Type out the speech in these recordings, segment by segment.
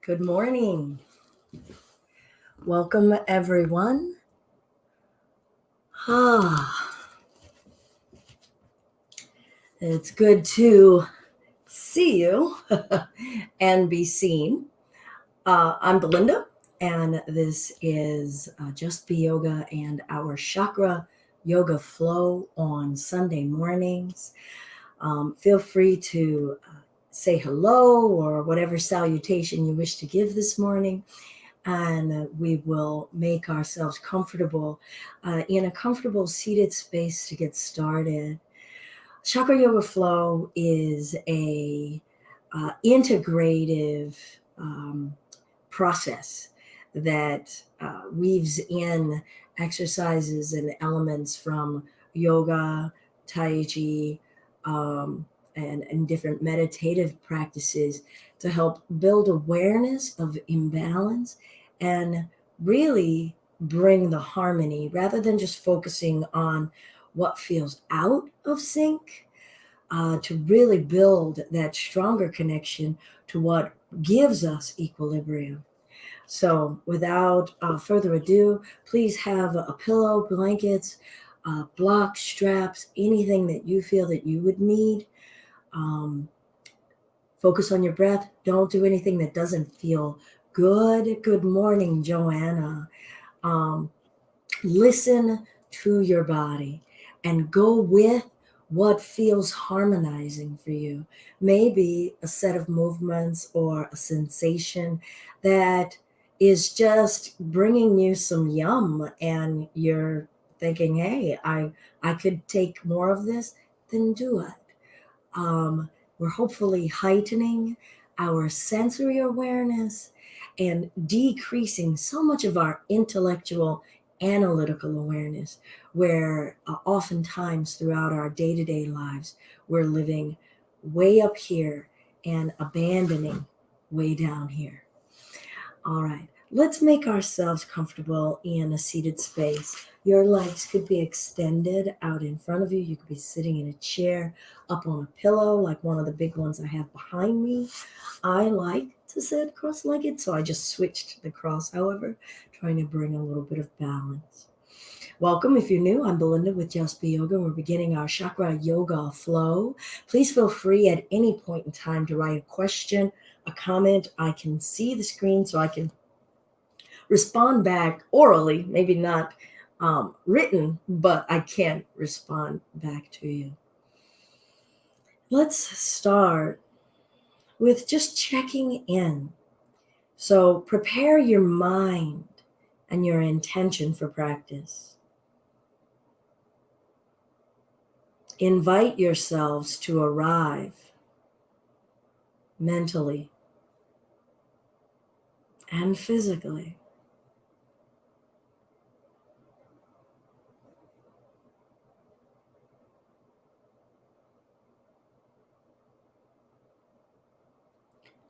Good morning. Welcome, everyone. It's good to see you and be seen. I'm Belinda, and this is Just Be Yoga and our Chakra Yoga Flow on Sunday mornings. Feel free to say hello or whatever salutation you wish to give this morning. And we will make ourselves comfortable in a comfortable seated space to get started. Chakra Yoga Flow is a integrative process that weaves in exercises and elements from yoga, tai chi, and different meditative practices to help build awareness of imbalance and really bring the harmony rather than just focusing on what feels out of sync, to really build that stronger connection to what gives us equilibrium. So, without further ado, please have a pillow, blankets, blocks, straps, anything that you feel that you would need. Focus on your breath. Don't do anything that doesn't feel good. Good morning, Joanna. Listen to your body and go with what feels harmonizing for you. Maybe a set of movements or a sensation that is just bringing you some yum, and you're thinking, hey, I could take more of this. Then do it. We're hopefully heightening our sensory awareness and decreasing so much of our intellectual analytical awareness, where oftentimes throughout our day-to-day lives we're living way up here and abandoning way down here. All right, let's make ourselves comfortable in a seated space. Your legs could be extended out in front of you. You could be sitting in a chair, up on a pillow, like one of the big ones I have behind me. I like to sit cross-legged, so I just switched the cross, however, trying to bring a little bit of balance. Welcome. If you're new, I'm Belinda with Just Be Yoga. We're beginning our Chakra Yoga Flow. Please feel free at any point in time to write a question, a comment. I can see the screen so I can respond back orally, maybe not written, but I can respond back to you. Let's start with just checking in. So prepare your mind and your intention for practice. Invite yourselves to arrive mentally and physically.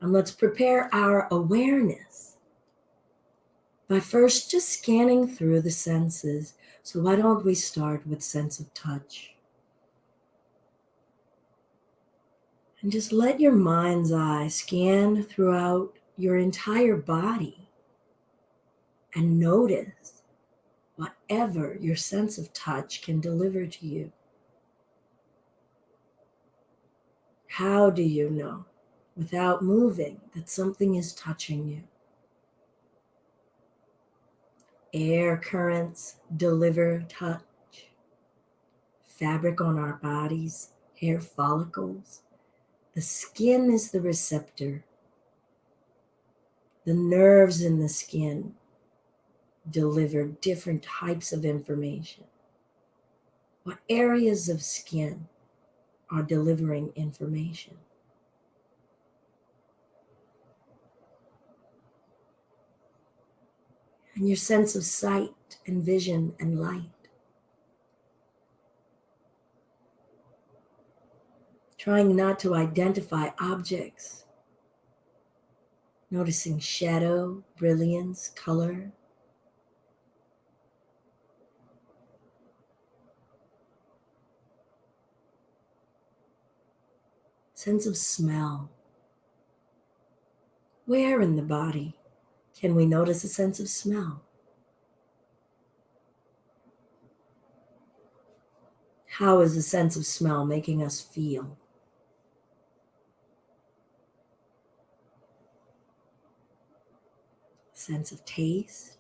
And let's prepare our awareness by first just scanning through the senses. So why don't we start with sense of touch? And just let your mind's eye scan throughout your entire body and notice whatever your sense of touch can deliver to you. How do you know, without moving, that something is touching you? Air currents deliver touch. Fabric on our bodies, hair follicles. The skin is the receptor. The nerves in the skin deliver different types of information. What areas of skin are delivering information? And your sense of sight and vision and light. Trying not to identify objects. Noticing shadow, brilliance, color. Sense of smell. Where in the body can we notice a sense of smell? How is the sense of smell making us feel? Sense of taste?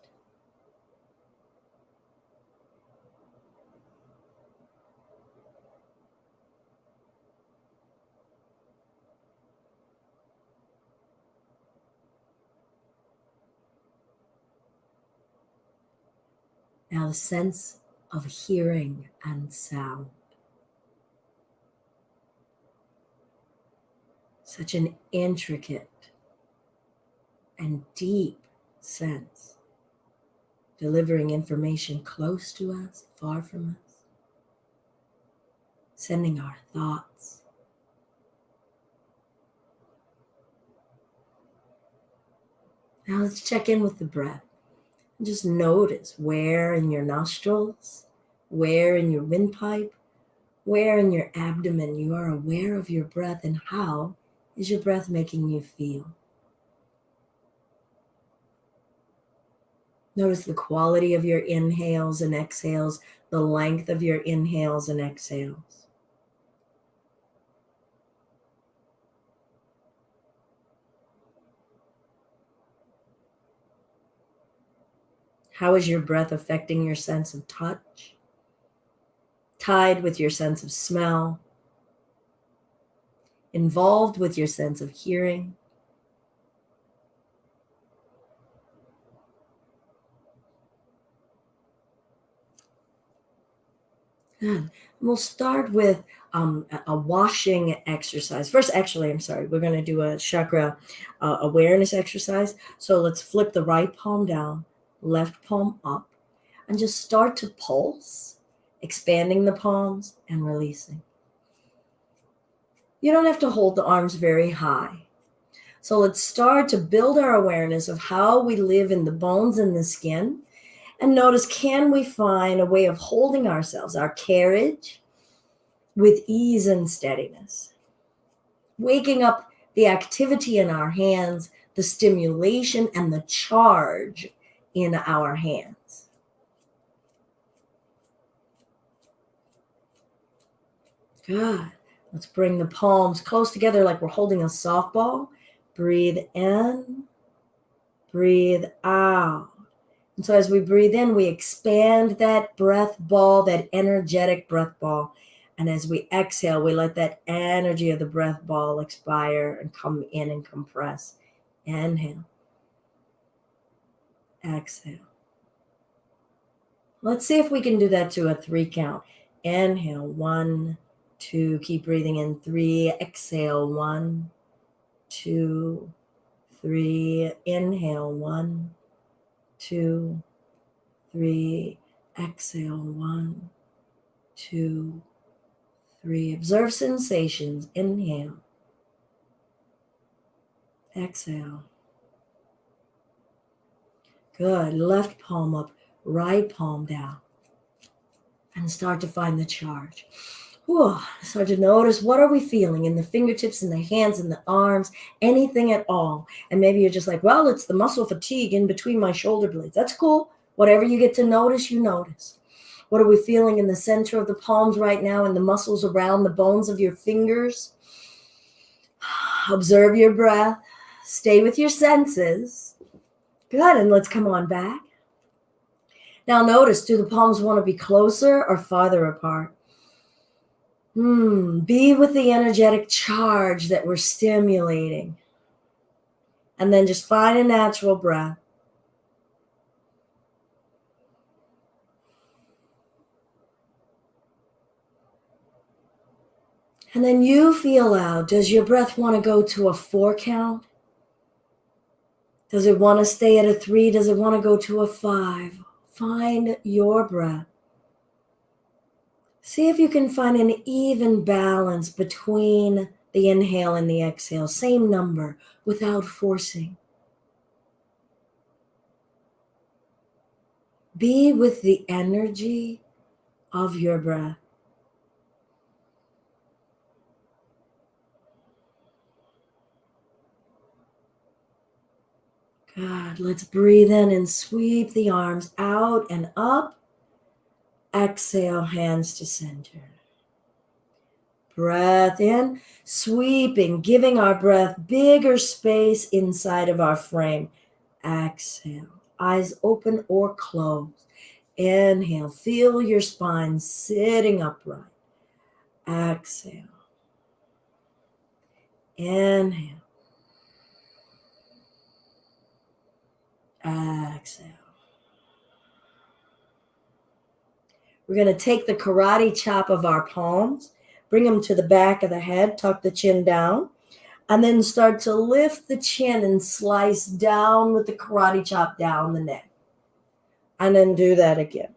Now the sense of hearing and sound. Such an intricate and deep sense, delivering information close to us, far from us, sending our thoughts. Now let's check in with the breath. Just notice where in your nostrils, where in your windpipe, where in your abdomen you are aware of your breath, and how is your breath making you feel. Notice the quality of your inhales and exhales, the length of your inhales and exhales. How is your breath affecting your sense of touch? Tied with your sense of smell? Involved with your sense of hearing? Good. We'll start with a washing exercise. First, actually, I'm sorry, we're going to do a chakra awareness exercise. So let's flip the right palm down, left palm up, and just start to pulse, expanding the palms and releasing. You don't have to hold the arms very high. So let's start to build our awareness of how we live in the bones and the skin. And notice, can we find a way of holding ourselves, our carriage, with ease and steadiness? Waking up the activity in our hands, the stimulation and the charge in our hands. Good. Let's bring the palms close together like we're holding a softball. Breathe in, breathe out. And so as we breathe in, we expand that breath ball, that energetic breath ball. And as we exhale, we let that energy of the breath ball expire and come in and compress. Inhale. Exhale. Let's see if we can do that to a 3 count. Inhale, 1, 2, keep breathing in, 3, exhale, 1, 2, 3, inhale, 1, 2, 3, exhale, 1, 2, 3. Observe sensations. Inhale. Exhale. Good. Left palm up, right palm down. And start to find the charge. Whew. Start to notice, what are we feeling in the fingertips, in the hands, in the arms, anything at all. And maybe you're just like, well, it's the muscle fatigue in between my shoulder blades. That's cool. Whatever you get to notice, you notice. What are we feeling in the center of the palms right now and the muscles around the bones of your fingers? Observe your breath. Stay with your senses. Good. And let's come on back. Now notice, do the palms want to be closer or farther apart? Be with the energetic charge that we're stimulating. And then just find a natural breath. And then you feel out. Does your breath want to go to a 4 count? Does it want to stay at a 3? Does it want to go to a 5? Find your breath. See if you can find an even balance between the inhale and the exhale. Same number, without forcing. Be with the energy of your breath. Good. Let's breathe in and sweep the arms out and up. Exhale, hands to center. Breath in, sweeping, giving our breath bigger space inside of our frame. Exhale, eyes open or closed. Inhale, feel your spine sitting upright. Exhale. Inhale. Exhale. We're going to take the karate chop of our palms, bring them to the back of the head, tuck the chin down, and then start to lift the chin and slice down with the karate chop down the neck. And then do that again.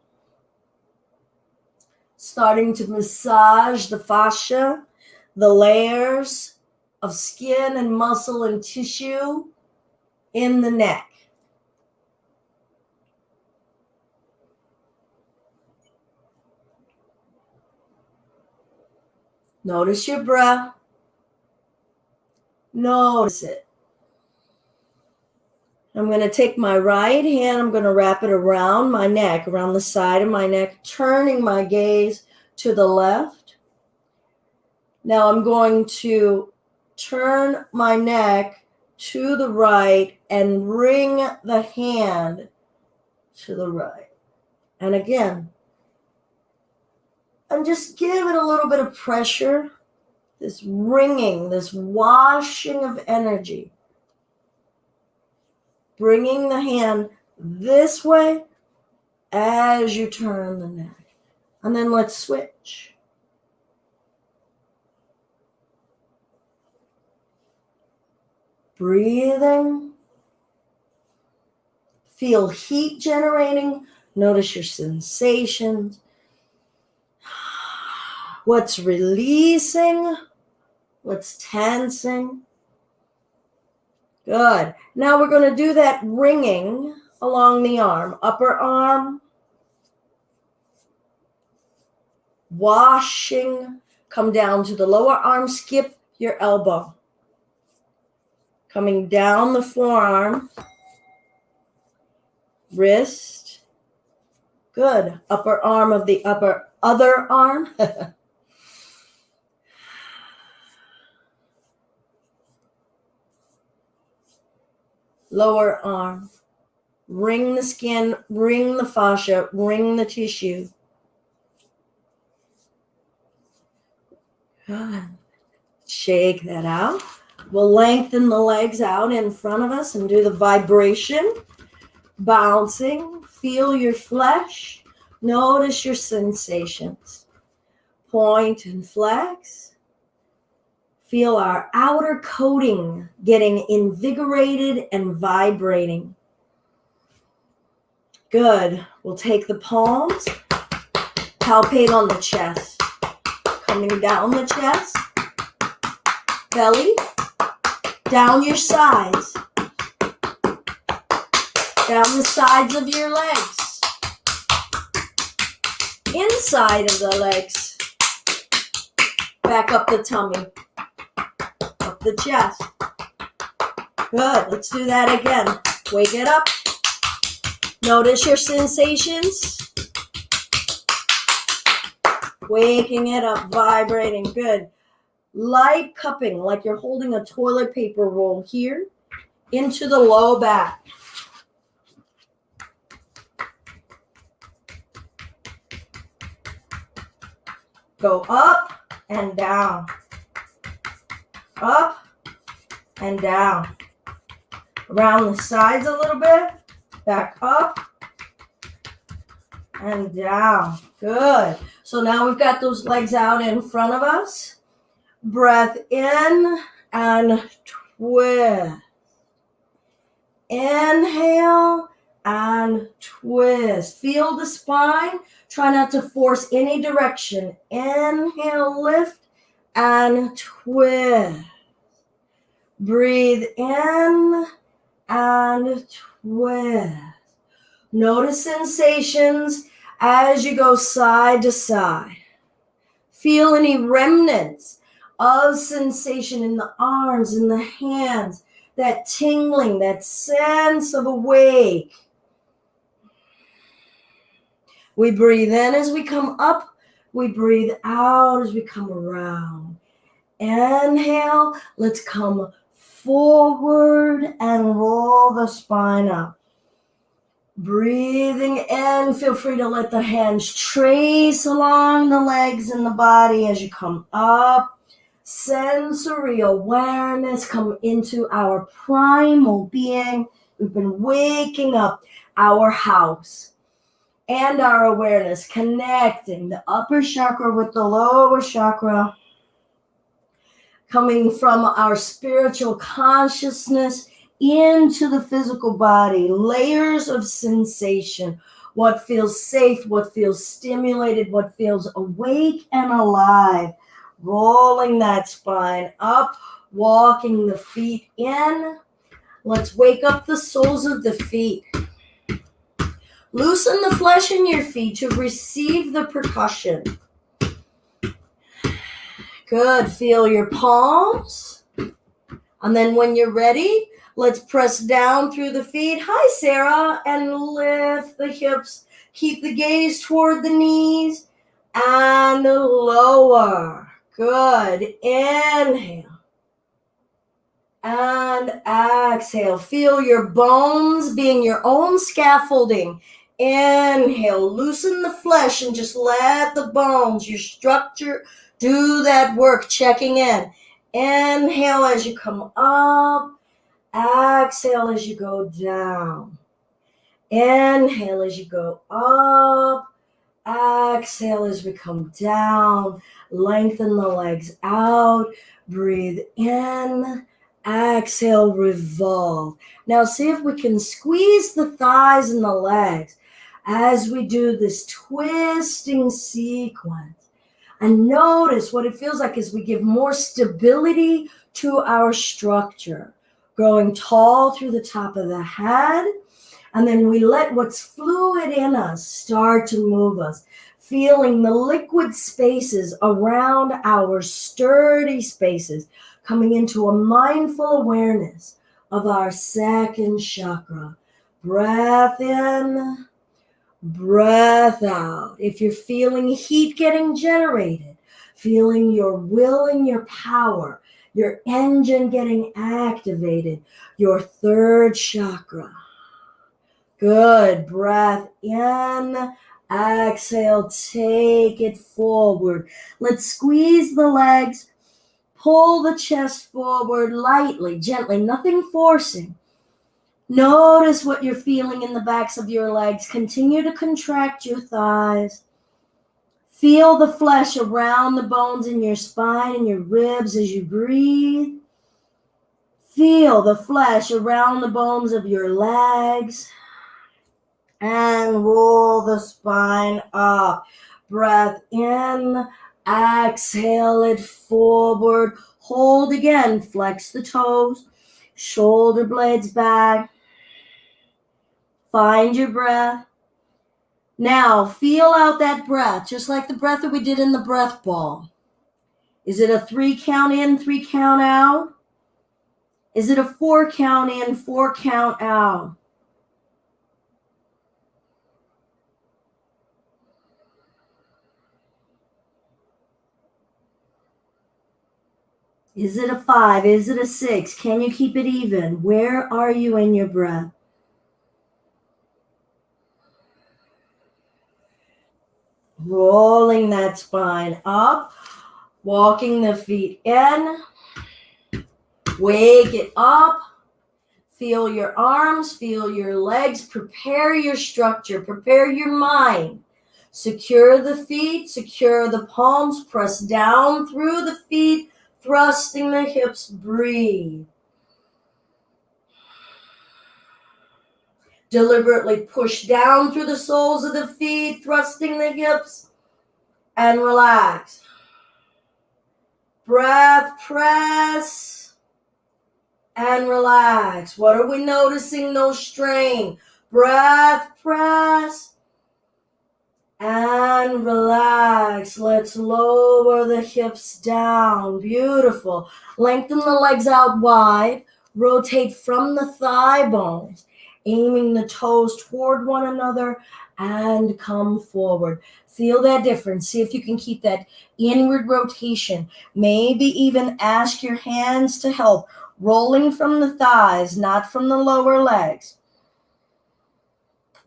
Starting to massage the fascia, the layers of skin and muscle and tissue in the neck. Notice your breath. Notice it. I'm going to take my right hand, I'm going to wrap it around my neck, around the side of my neck, turning my gaze to the left. Now I'm going to turn my neck to the right and bring the hand to the right. And again, and just give it a little bit of pressure, this wringing, this washing of energy. Bringing the hand this way as you turn the neck. And then let's switch. Breathing. Feel heat generating. Notice your sensations. What's releasing? What's tensing? Good. Now we're going to do that ringing along the arm. Upper arm. Washing. Come down to the lower arm. Skip your elbow. Coming down the forearm. Wrist. Good. Upper arm of the other arm. Lower arm. Ring the skin, ring the fascia, ring the tissue. Good. Shake that out. We'll lengthen the legs out in front of us and do the vibration. Bouncing. Feel your flesh. Notice your sensations. Point and flex. Feel our outer coating getting invigorated and vibrating. Good. We'll take the palms, palpate on the chest. Coming down the chest, belly, down your sides, down the sides of your legs, inside of the legs, back up the tummy. The chest. Good. Let's do that again. Wake it up. Notice your sensations. Waking it up, vibrating. Good. Light cupping, like you're holding a toilet paper roll here into the low back. Go up and down. Up and down. Around the sides a little bit. Back up and down. Good. So now we've got those legs out in front of us. Breath in and twist. Inhale and twist. Feel the spine. Try not to force any direction. Inhale, lift and twist. Breathe in and twist. Notice sensations as you go side to side. Feel any remnants of sensation in the arms, in the hands. that tingling, that sense of awake. We breathe in as we come up. We breathe out as we come around. Inhale. Let's come forward and roll the spine up. Breathing in. Feel free to let the hands trace along the legs and the body as you come up. Sensory awareness. Come into our primal being. We've been waking up our house. And our awareness, connecting the upper chakra with the lower chakra, coming from our spiritual consciousness into the physical body, layers of sensation, what feels safe, what feels stimulated, what feels awake and alive, rolling that spine up, walking the feet in. Let's wake up the soles of the feet. Loosen the flesh in your feet to receive the percussion. Good. Feel your palms. And then when you're ready, let's press down through the feet. Hi, Sarah. And lift the hips. Keep the gaze toward the knees. And lower. Good. Inhale. And exhale. Feel your bones being your own scaffolding. Inhale, loosen the flesh and just let the bones, your structure, do that work, checking in. Inhale as you come up. Exhale as you go down. Inhale as you go up. Exhale as we come down. Lengthen the legs out. Breathe in. Exhale, revolve. Now see if we can squeeze the thighs and the legs as we do this twisting sequence. And notice what it feels like as we give more stability to our structure. Growing tall through the top of the head. And then we let what's fluid in us start to move us. Feeling the liquid spaces around our sturdy spaces. Coming into a mindful awareness of our second chakra. Breath in, breath out. If you're feeling heat getting generated, feeling your will and your power, your engine getting activated, your third chakra. Good. Breath in, exhale, take it forward. Let's squeeze the legs. Pull the chest forward lightly, gently, nothing forcing. Notice what you're feeling in the backs of your legs. Continue to contract your thighs. Feel the flesh around the bones in your spine and your ribs as you breathe. Feel the flesh around the bones of your legs. And roll the spine up. Breath in. Exhale it forward. Hold again. Flex the toes. Shoulder blades back. Find your breath. Now feel out that breath, just like the breath that we did in the breath ball. Is it a 3 count in, 3 count out? Is it a 4 count in, 4 count out? Is it a 5? Is it a 6? Can you keep it even? Where are you in your breath? Rolling that spine up, walking the feet in, wake it up, feel your arms, feel your legs, prepare your structure, prepare your mind. Secure the feet, secure the palms, press down through the feet, thrusting the hips, breathe. Deliberately push down through the soles of the feet, thrusting the hips, and relax. Breath, press, and relax. What are we noticing? No strain. Breath, press, and relax. Let's lower the hips down. Beautiful. Lengthen the legs out wide. Rotate from the thigh bones, aiming the toes toward one another and come forward. Feel that difference. See if you can keep that inward rotation. Maybe even ask your hands to help, rolling from the thighs, not from the lower legs.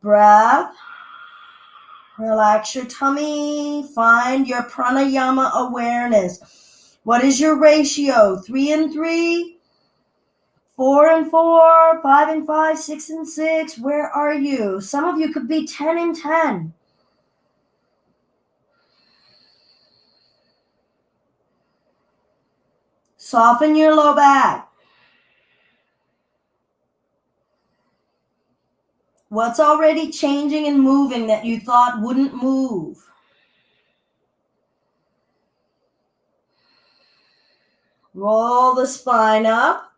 Breath. Relax your tummy. Find your pranayama awareness. What is your ratio? 3 and 3? 4 and 4, 5 and 5, 6 and 6. Where are you? Some of you could be 10 and 10. Soften your low back. What's already changing and moving that you thought wouldn't move? Roll the spine up.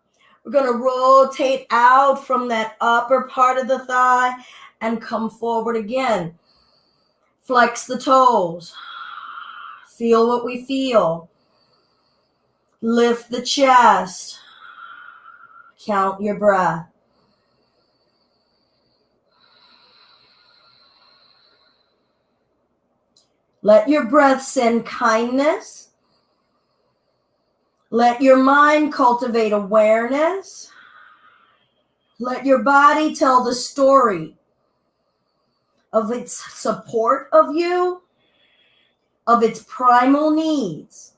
We're going to rotate out from that upper part of the thigh and come forward again. Flex the toes. Feel what we feel. Lift the chest. Count your breath. Let your breath send kindness. Let your mind cultivate awareness. Let your body tell the story of its support of you, of its primal needs.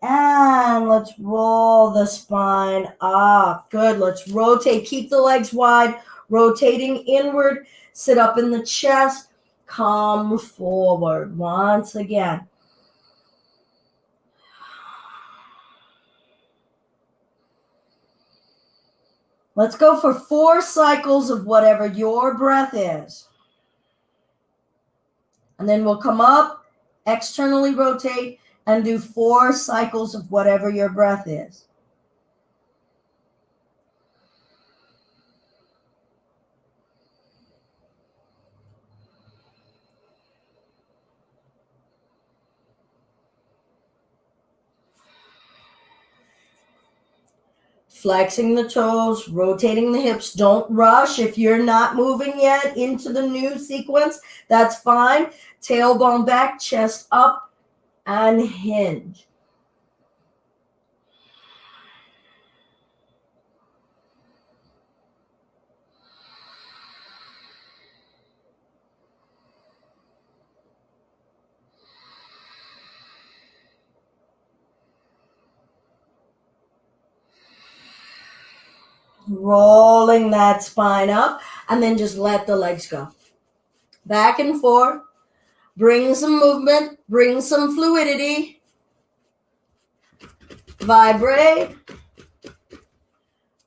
And let's roll the spine up. Good. Let's rotate. Keep the legs wide, rotating inward. Sit up in the chest. Come forward once again. Let's go for 4 cycles of whatever your breath is. And then we'll come up, externally rotate, and do 4 cycles of whatever your breath is. Flexing the toes, rotating the hips. Don't rush. If you're not moving yet into the new sequence, that's fine. Tailbone back, chest up, and hinge. Rolling that spine up, and then just let the legs go. Back and forth. Bring some movement. Bring some fluidity. Vibrate.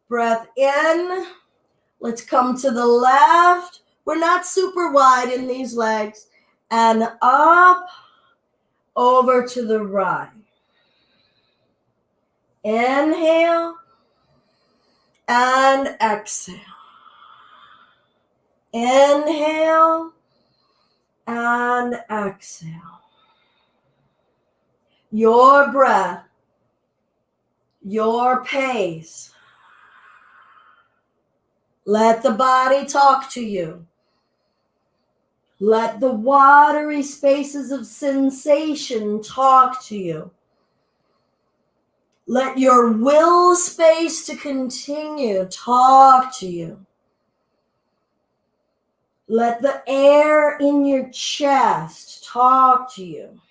Breath in. Let's come to the left. We're not super wide in these legs. And up, over to the right. Inhale. And exhale. Inhale and exhale. Your breath, your pace. Let the body talk to you. Let the watery spaces of sensation talk to you. Let your will space to continue talk to you. Let the air in your chest talk to you.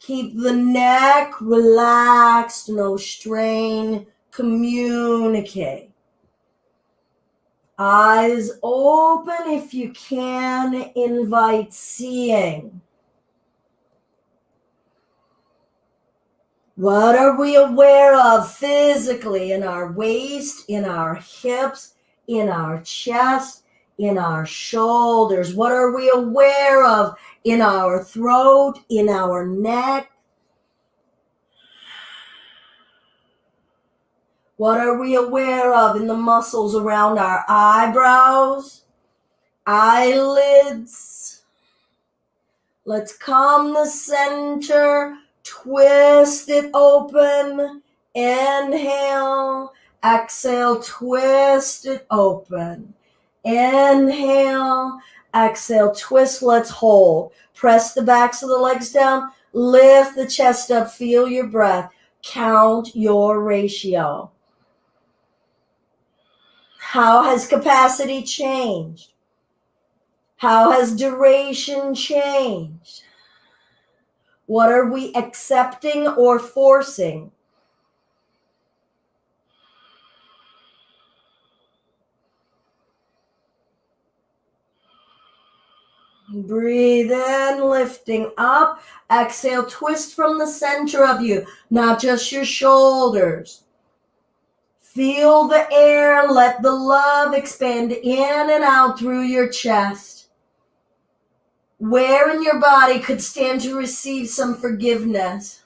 Keep the neck relaxed, no strain. Communicate. Eyes open if you can. Invite seeing. What are we aware of physically in our waist, in our hips, in our chest, in our shoulders? What are we aware of in our throat, in our neck? What are we aware of in the muscles around our eyebrows, eyelids? Let's calm the center Twist it open. Inhale. Exhale. Twist it open. Inhale. Exhale. Twist. Let's hold. Press the backs of the legs down. Lift the chest up. Feel your breath. Count your ratio. How has capacity changed? How has duration changed? What are we accepting or forcing? Breathe in, lifting up. Exhale, twist from the center of you, not just your shoulders. Feel the air. Let the love expand in and out through your chest. Where in your body could stand to receive some forgiveness?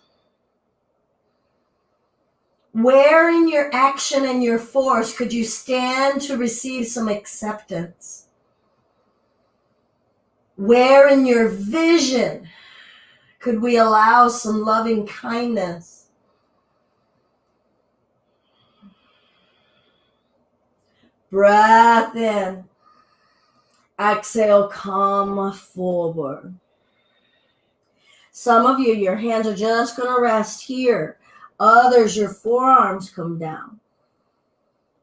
Where in your action and your force could you stand to receive some acceptance? Where in your vision could we allow some loving kindness? Breath in. Exhale, come forward. Some of you, your hands are just going to rest here. Others, your forearms come down.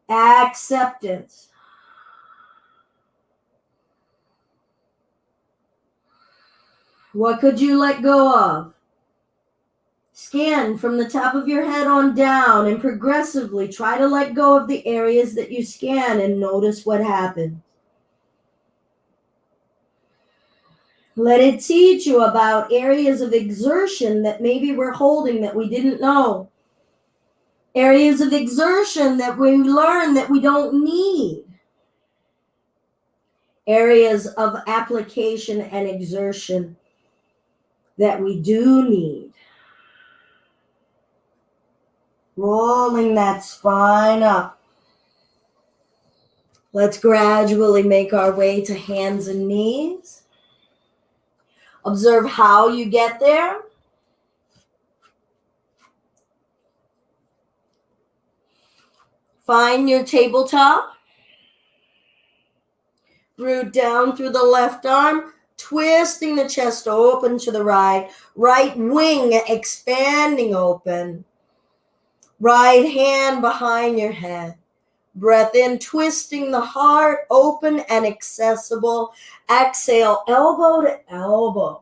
Acceptance. What could you let go of? Scan from the top of your head on down and progressively try to let go of the areas that you scan and notice what happens. Let it teach you about areas of exertion that maybe we're holding that we didn't know. Areas of exertion that we learn that we don't need. Areas of application and exertion that we do need. Rolling that spine up. Let's gradually make our way to hands and knees. Observe how you get there. Find your tabletop. Root down through the left arm, twisting the chest open to the right. Right wing expanding open. Right hand behind your head. Breath in, twisting the heart open and accessible. Exhale, elbow to elbow.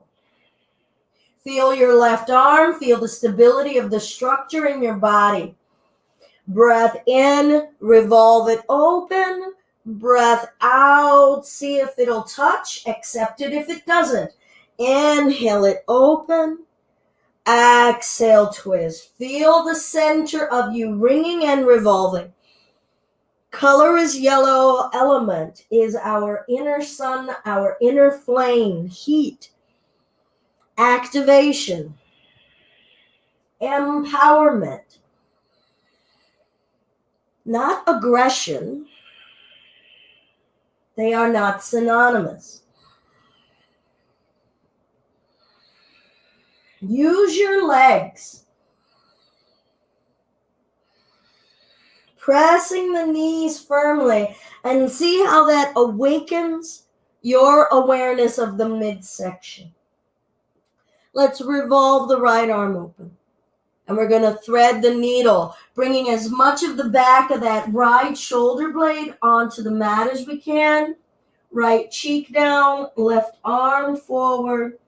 Feel your left arm. Feel the stability of the structure in your body. Breath in, revolve it open. Breath out, see if it'll touch. Accept it if it doesn't. Inhale it open. Exhale, twist. Feel the center of you ringing and revolving. Color is yellow. Element is our inner sun, our inner flame, heat, activation, empowerment. Not aggression. They are not synonymous. Use your legs. Pressing the knees firmly and see how that awakens your awareness of the midsection. Let's revolve the right arm open. And we're going to thread the needle, bringing as much of the back of that right shoulder blade onto the mat as we can. Right cheek down, left arm forward.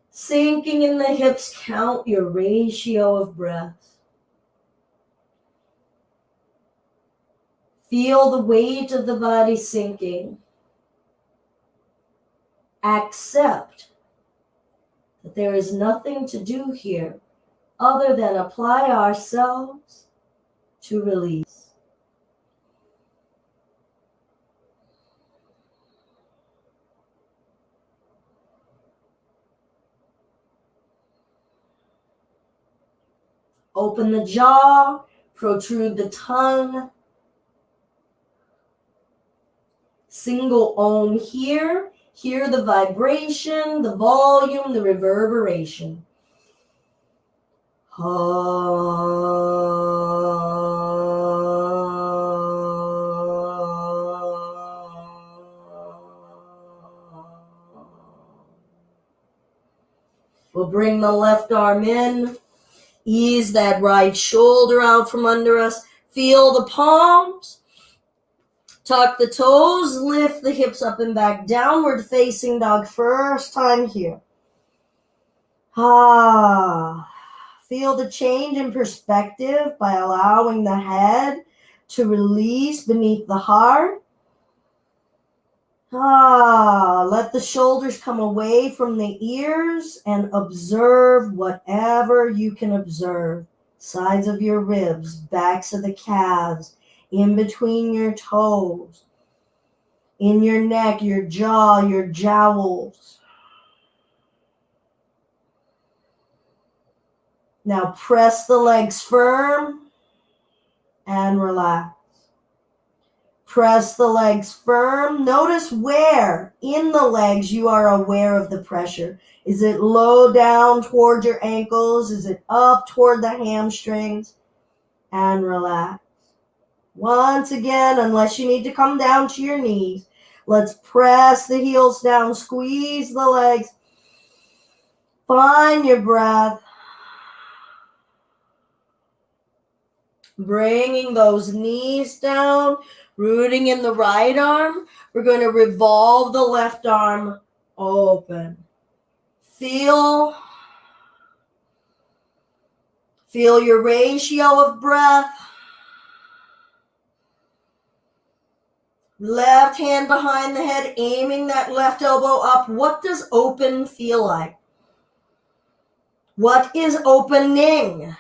Sinking in the hips, count your ratio of breaths. Feel the weight of the body sinking. Accept that there is nothing to do here other than apply ourselves to release. Open the jaw, protrude the tongue. Single Om here. Hear the vibration, the volume, the reverberation. We'll bring the left arm in. Ease that right shoulder out from under us. Feel the palms. Tuck the toes. Lift the hips up and back. Downward facing dog. First time here. Feel the change in perspective by allowing the head to release beneath the heart. Let the shoulders come away from the ears and observe whatever you can observe. Sides of your ribs, backs of the calves, in between your toes, in your neck, your jaw, your jowls. Now press the legs firm and relax. Press the legs firm. Notice where in the legs you are aware of the pressure. Is it low down toward your ankles? Is it up toward the hamstrings? And relax. Once again, unless you need to come down to your knees, let's press the heels down, squeeze the legs. Find your breath. Bringing those knees down, rooting in the right arm. We're going to revolve the left arm open. Feel your ratio of breath. Left hand behind the head, aiming that left elbow up. What does open feel like? What is opening?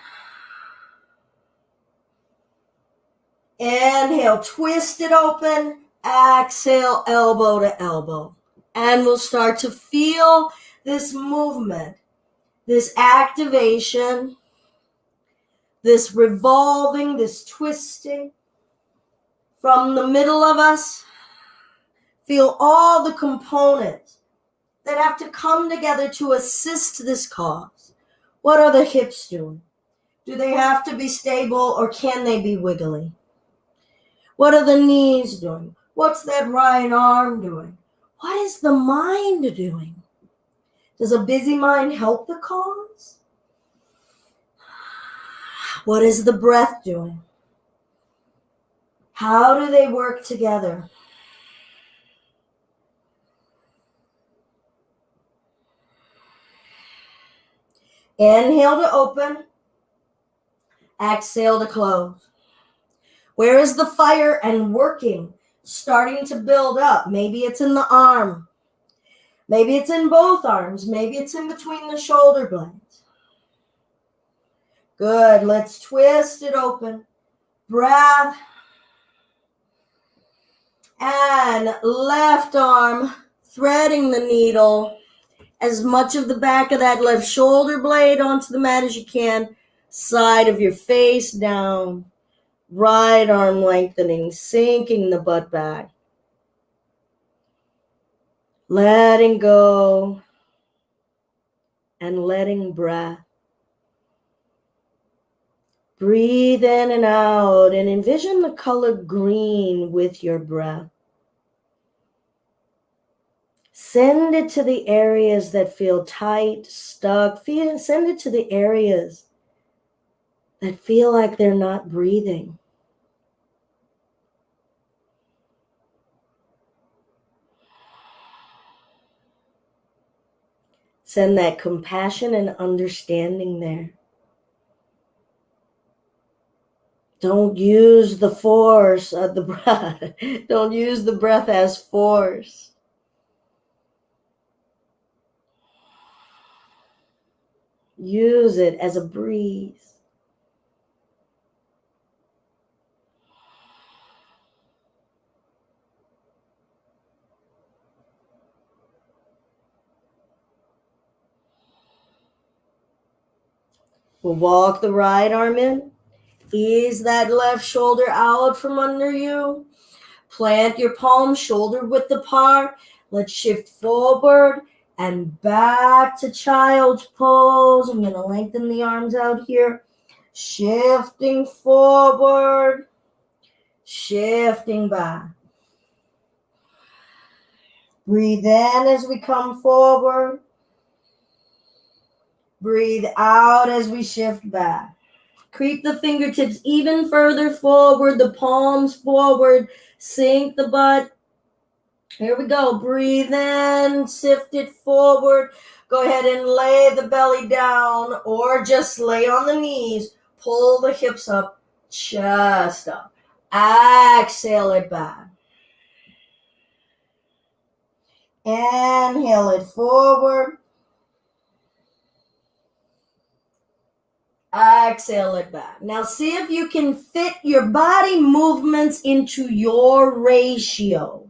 Inhale, twist it open. Exhale, elbow to elbow. And we'll start to feel this movement, this activation, this revolving, this twisting. From the middle of us, feel all the components that have to come together to assist this cause. What are the hips doing? Do they have to be stable or can they be wiggly? What are the knees doing? What's that right arm doing? What is the mind doing? Does a busy mind help the cause? What is the breath doing? How do they work together? Inhale to open. Exhale to close. Where is the fire and working? Starting to build up. Maybe it's in the arm. Maybe it's in both arms. Maybe it's in between the shoulder blades. Good. Let's twist it open. Breath. And left arm threading the needle. As much of the back of that left shoulder blade onto the mat as you can. Side of your face down. Right arm lengthening, sinking the butt back. Letting go and letting breath. Breathe in and out and envision the color green with your breath. Send it to the areas that feel tight, stuck. Send it to the areas that feel like they're not breathing. Send that compassion and understanding there. Don't use the force of the breath. Don't use the breath as force. Use it as a breeze. We'll walk the right arm in. Ease that left shoulder out from under you. Plant your palms shoulder width apart. Let's shift forward and back to child's pose. I'm going to lengthen the arms out here. Shifting forward, shifting back. Breathe in as we come forward. Breathe out as we shift back. Creep the fingertips even further forward, the palms forward. Sink the butt. Here we go. Breathe in, shift it forward. Go ahead and lay the belly down or just lay on the knees. Pull the hips up, chest up. Exhale it back. Inhale it forward. Exhale it back. Now see if you can fit your body movements into your ratio.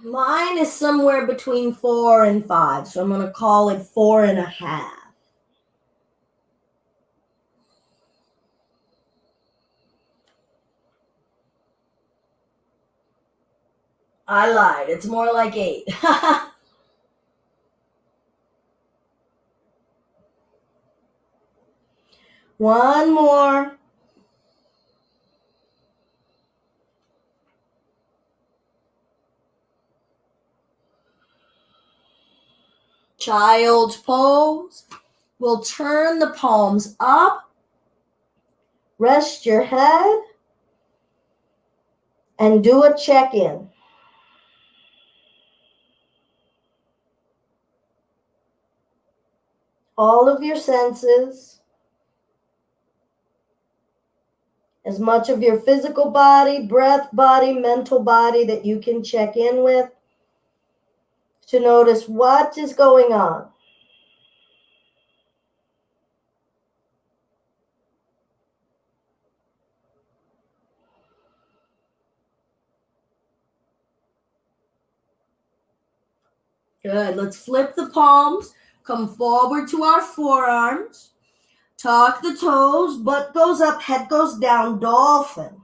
Mine is somewhere between 4 and 5, so I'm going to call it 4.5. I lied. It's more like 8. One more. Child's pose. We'll turn the palms up. Rest your head. And do a check-in. All of your senses. As much of your physical body, breath body, mental body that you can check in with. To notice what is going on. Good. Let's flip the palms. Come forward to our forearms. Tuck the toes. Butt goes up. Head goes down. Dolphin.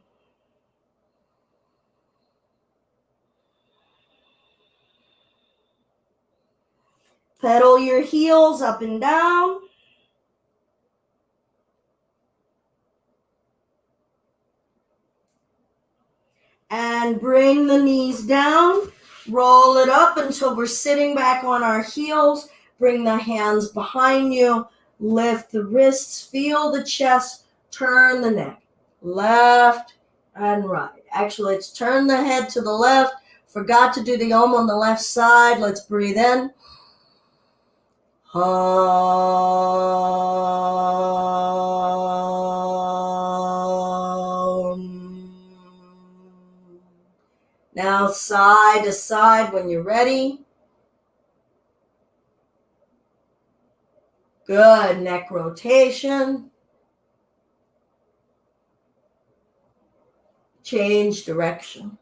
Pedal your heels up and down. And bring the knees down. Roll it up until we're sitting back on our heels. Bring the hands behind you. Lift the wrists. Feel the chest. Turn the neck. Left and right. Actually, let's turn the head to the left. Forgot to do the Om on the left side. Let's breathe in. Now side to side when you're ready. Good. Neck rotation. Change direction.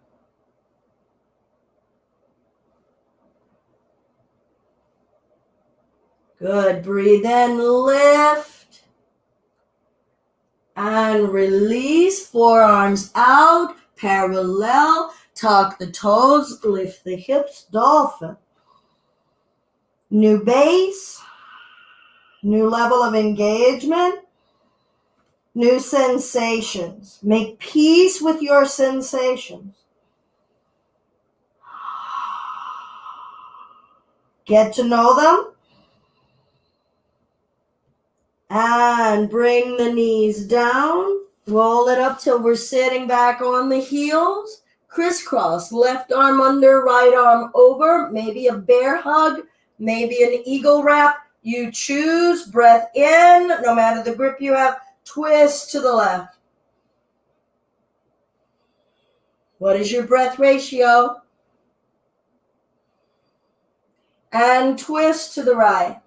Good. Breathe in, lift. And release. Forearms out, parallel. Tuck the toes, lift the hips, dolphin. New base. New level of engagement. New sensations. Make peace with your sensations. Get to know them. And bring the knees down. Roll it up till we're sitting back on the heels. Crisscross. Left arm under, right arm over. Maybe a bear hug. Maybe an eagle wrap. You choose. Breath in. No matter the grip you have. Twist to the left. What is your breath ratio? And twist to the right.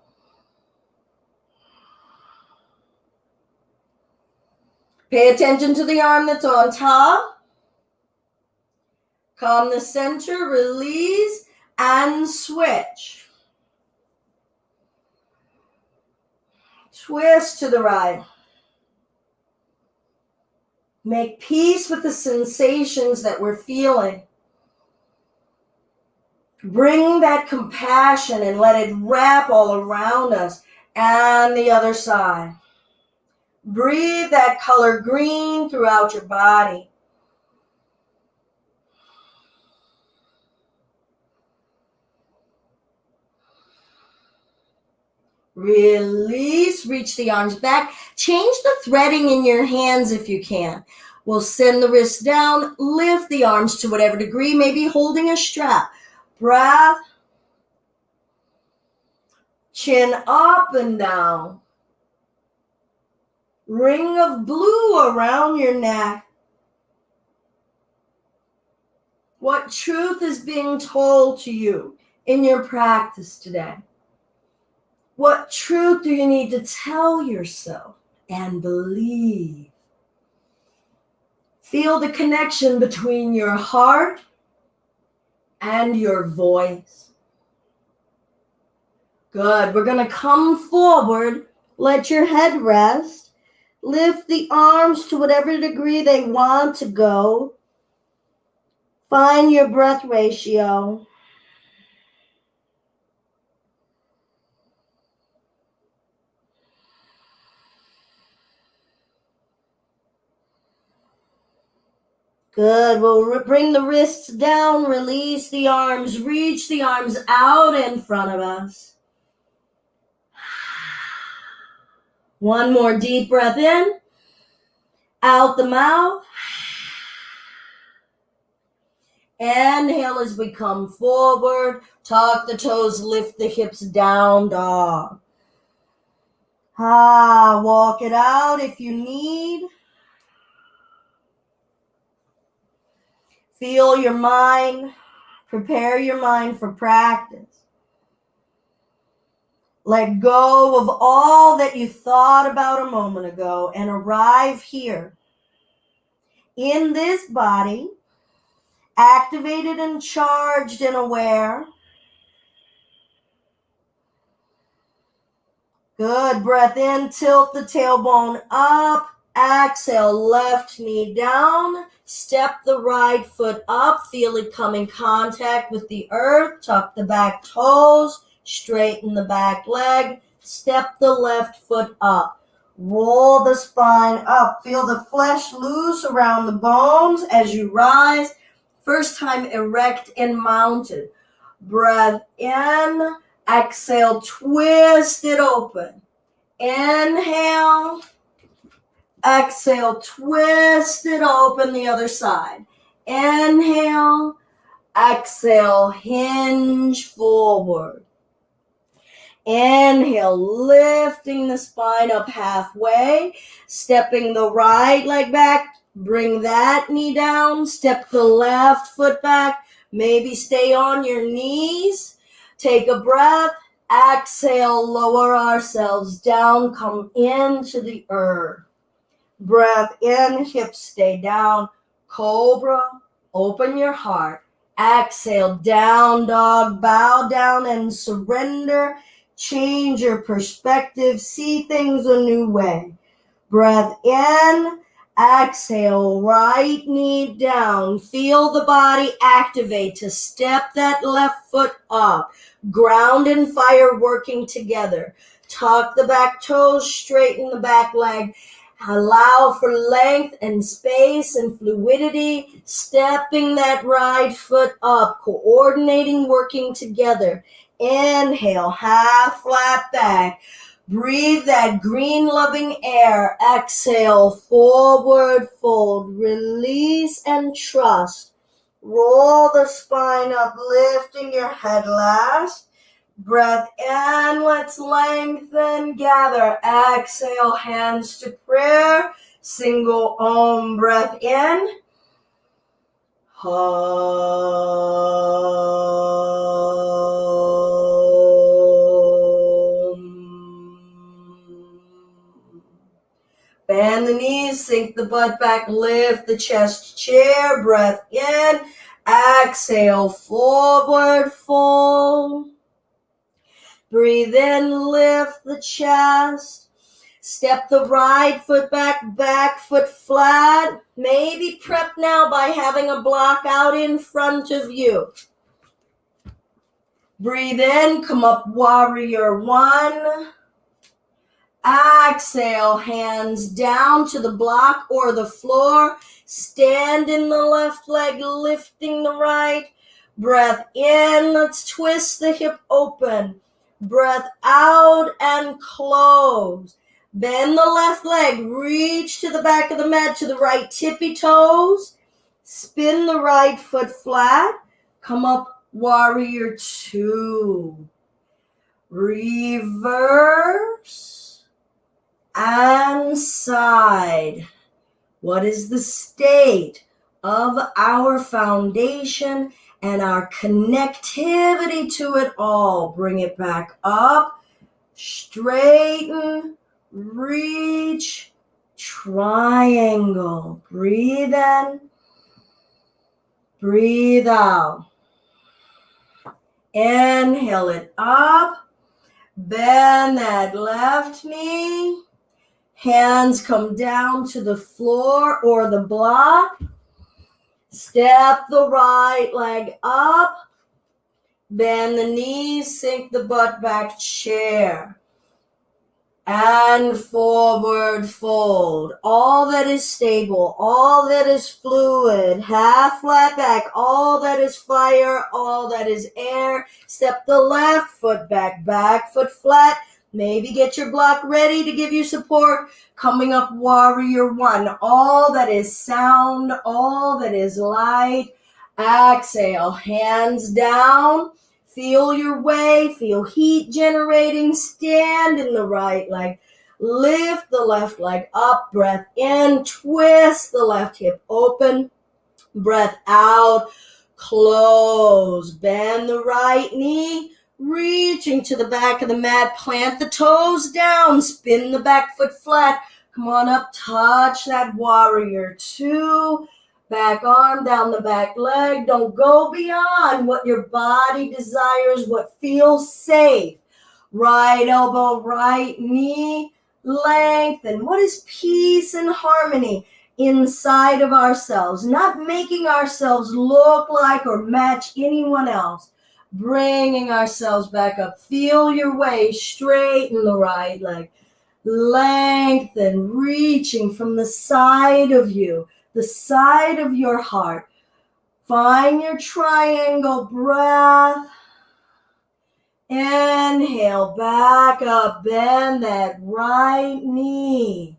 Pay attention to the arm that's on top. Calm the center, release, and switch. Twist to the right. Make peace with the sensations that we're feeling. Bring that compassion and let it wrap all around us and the other side. Breathe that color green throughout your body. Release, reach the arms back. Change the threading in your hands if you can. We'll send the wrists down, lift the arms to whatever degree, maybe holding a strap. Breath. Chin up and down. Ring of blue around your neck. What truth is being told to you in your practice today? What truth do you need to tell yourself and believe? Feel the connection between your heart and your voice. Good. We're going to come forward. Let your head rest. Lift the arms to whatever degree they want to go. Find your breath ratio. Good. We'll bring the wrists down, release the arms, reach the arms out in front of us. One more deep breath in, out the mouth. Inhale as we come forward, tuck the toes, lift the hips, down dog. Walk it out if you need. Feel your mind. Prepare your mind for practice. Let go of all that you thought about a moment ago and arrive here in this body, activated and charged and aware. Good. Breath in, tilt the tailbone up. Exhale, left knee down. Step the right foot up. Feel it come in contact with the earth. Tuck the back toes. Straighten the back leg. Step the left foot up. Roll the spine up. Feel the flesh loose around the bones as you rise. First time erect and mounted. Breath in. Exhale, twist it open. Inhale. Exhale, twist it open the other side. Inhale. Exhale, hinge forward. Inhale, lifting the spine up halfway. Stepping the right leg back. Bring that knee down. Step the left foot back. Maybe stay on your knees. Take a breath. Exhale, lower ourselves down. Come into the earth. Breath in, hips stay down. Cobra, open your heart. Exhale, down dog, bow down and surrender. Change your perspective, see things a new way. Breath in, exhale, right knee down. Feel the body activate to step that left foot up. Ground and fire working together. Tuck the back toes, straighten the back leg. Allow for length and space and fluidity. Stepping that right foot up. Coordinating, working together. Inhale, half flat back. Breathe that green loving air. Exhale, forward fold. Release and trust. Roll the spine up, lifting your head last. Breath in, let's lengthen, gather. Exhale, hands to prayer. Single Om breath in. Bend the knees, sink the butt back, lift the chest, chair, breath in. Exhale, forward fold. Breathe in, lift the chest. Step the right foot back, back foot flat. Maybe prep now by having a block out in front of you. Breathe in, come up, warrior one. Exhale, hands down to the block or the floor. Stand in the left leg, lifting the right. Breath in, let's twist the hip open. Breath out and close. Bend the left leg, reach to the back of the mat to the right tippy toes. Spin the right foot flat. Come up, warrior two. Reverse. And side. What is the state of our foundation and our connectivity to it all? Bring it back up, straighten, reach, triangle. Breathe in, breathe out. Inhale it up, bend that left knee. Hands come down to the floor or the block. Step the right leg up. Bend the knees, sink the butt back, chair. And forward fold. All that is stable, all that is fluid. Half flat back, all that is fire, all that is air. Step the left foot back, back foot flat. Maybe get your block ready to give you support. Coming up, warrior one. All that is sound, all that is light. Exhale, hands down. Feel your way. Feel heat generating. Stand in the right leg. Lift the left leg up. Breath in. Twist the left hip open. Breath out. Close. Bend the right knee. Reaching to the back of the mat, plant the toes down, spin the back foot flat. Come on up, touch that warrior two. Back arm down the back leg. Don't go beyond what your body desires, what feels safe. Right elbow, right knee, lengthen. What is peace and harmony inside of ourselves? Not making ourselves look like or match anyone else. Bringing ourselves back up. Feel your way. Straighten the right leg. Lengthen, reaching from the side of you, the side of your heart. Find your triangle breath. Inhale, back up. Bend that right knee.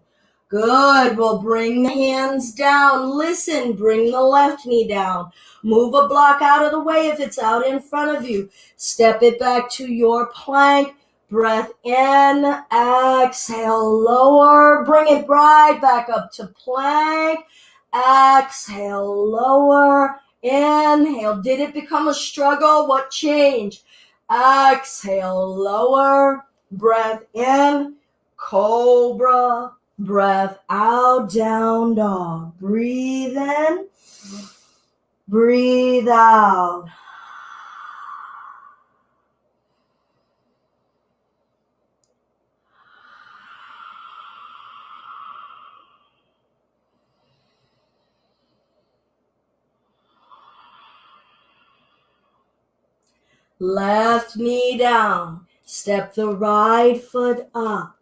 Good. We'll bring the hands down. Listen, bring the left knee down. Move a block out of the way if it's out in front of you. Step it back to your plank. Breath in. Exhale, lower. Bring it right back up to plank. Exhale, lower. Inhale. Did it become a struggle? What changed? Exhale, lower. Breath in. Cobra. Breath out, down dog. Breathe in, breathe out. Left knee down. Step the right foot up.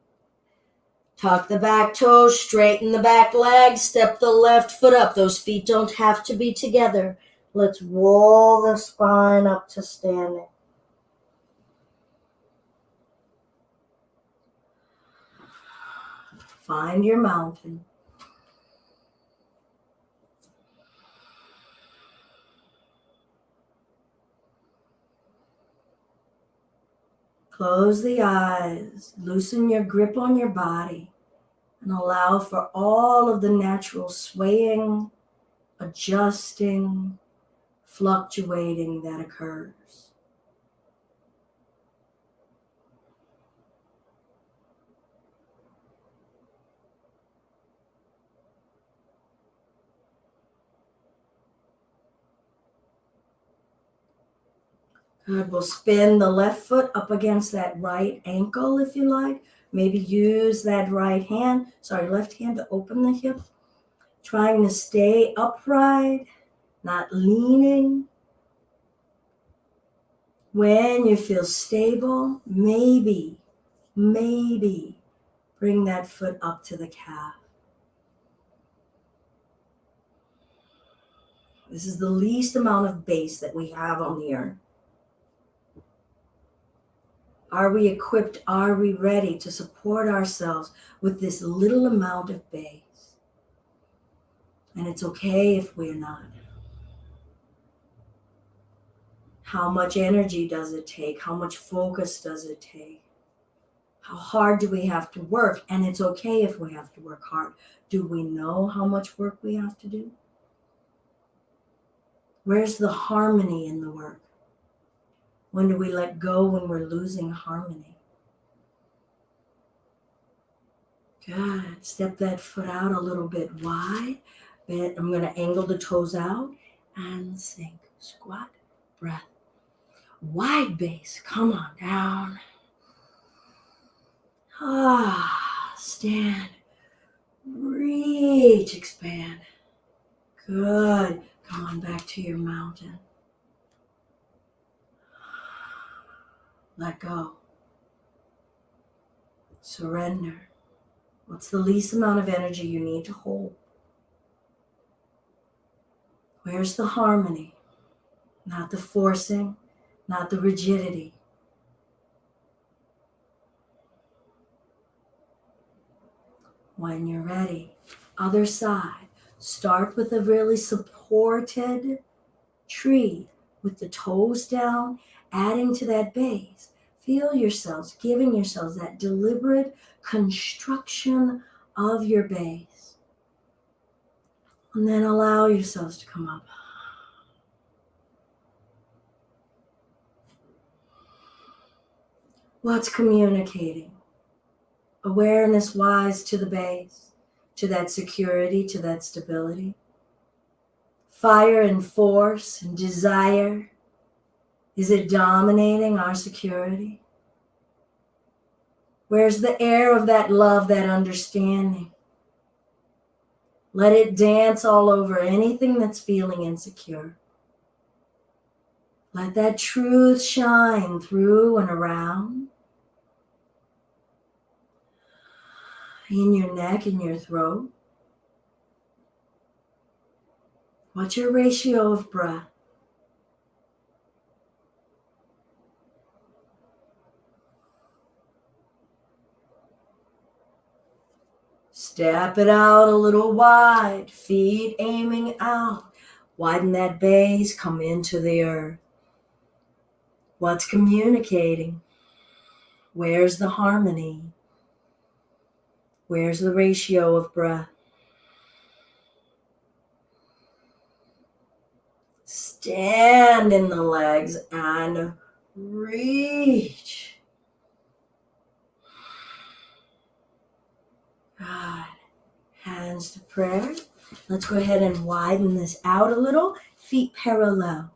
Tuck the back toes, straighten the back leg, step the left foot up. Those feet don't have to be together. Let's roll the spine up to standing. Find your mountain. Close the eyes, loosen your grip on your body, and allow for all of the natural swaying, adjusting, fluctuating that occurs. Good. We'll spin the left foot up against that right ankle if you like. Maybe use that left hand to open the hip, trying to stay upright, not leaning. When you feel stable, maybe bring that foot up to the calf. This is the least amount of base that we have on the earth. Are we equipped? Are we ready to support ourselves with this little amount of base? And it's okay if we're not. How much energy does it take? How much focus does it take? How hard do we have to work? And it's okay if we have to work hard. Do we know how much work we have to do? Where's the harmony in the work? When do we let go when we're losing harmony? Good. Step that foot out a little bit wide. I'm going to angle the toes out and sink. Squat, breath. Wide base. Come on down. Stand. Reach, expand. Good. Come on back to your mountain. Let go. Surrender. What's the least amount of energy you need to hold? Where's the harmony? Not the forcing, not the rigidity. When you're ready, other side. Start with a really supported tree with the toes down, adding to that base. Feel yourselves, giving yourselves that deliberate construction of your base. And then allow yourselves to come up. What's communicating? Awareness-wise to the base, to that security, to that stability. Fire and force and desire. Is it dominating our security? Where's the air of that love, that understanding? Let it dance all over anything that's feeling insecure. Let that truth shine through and around. In your neck, in your throat. What's your ratio of breath? Step it out a little wide, feet aiming out. Widen that base, come into the earth. What's communicating? Where's the harmony? Where's the ratio of breath? Stand in the legs and reach. God. Hands to prayer. Let's go ahead and widen this out a little. Feet parallel.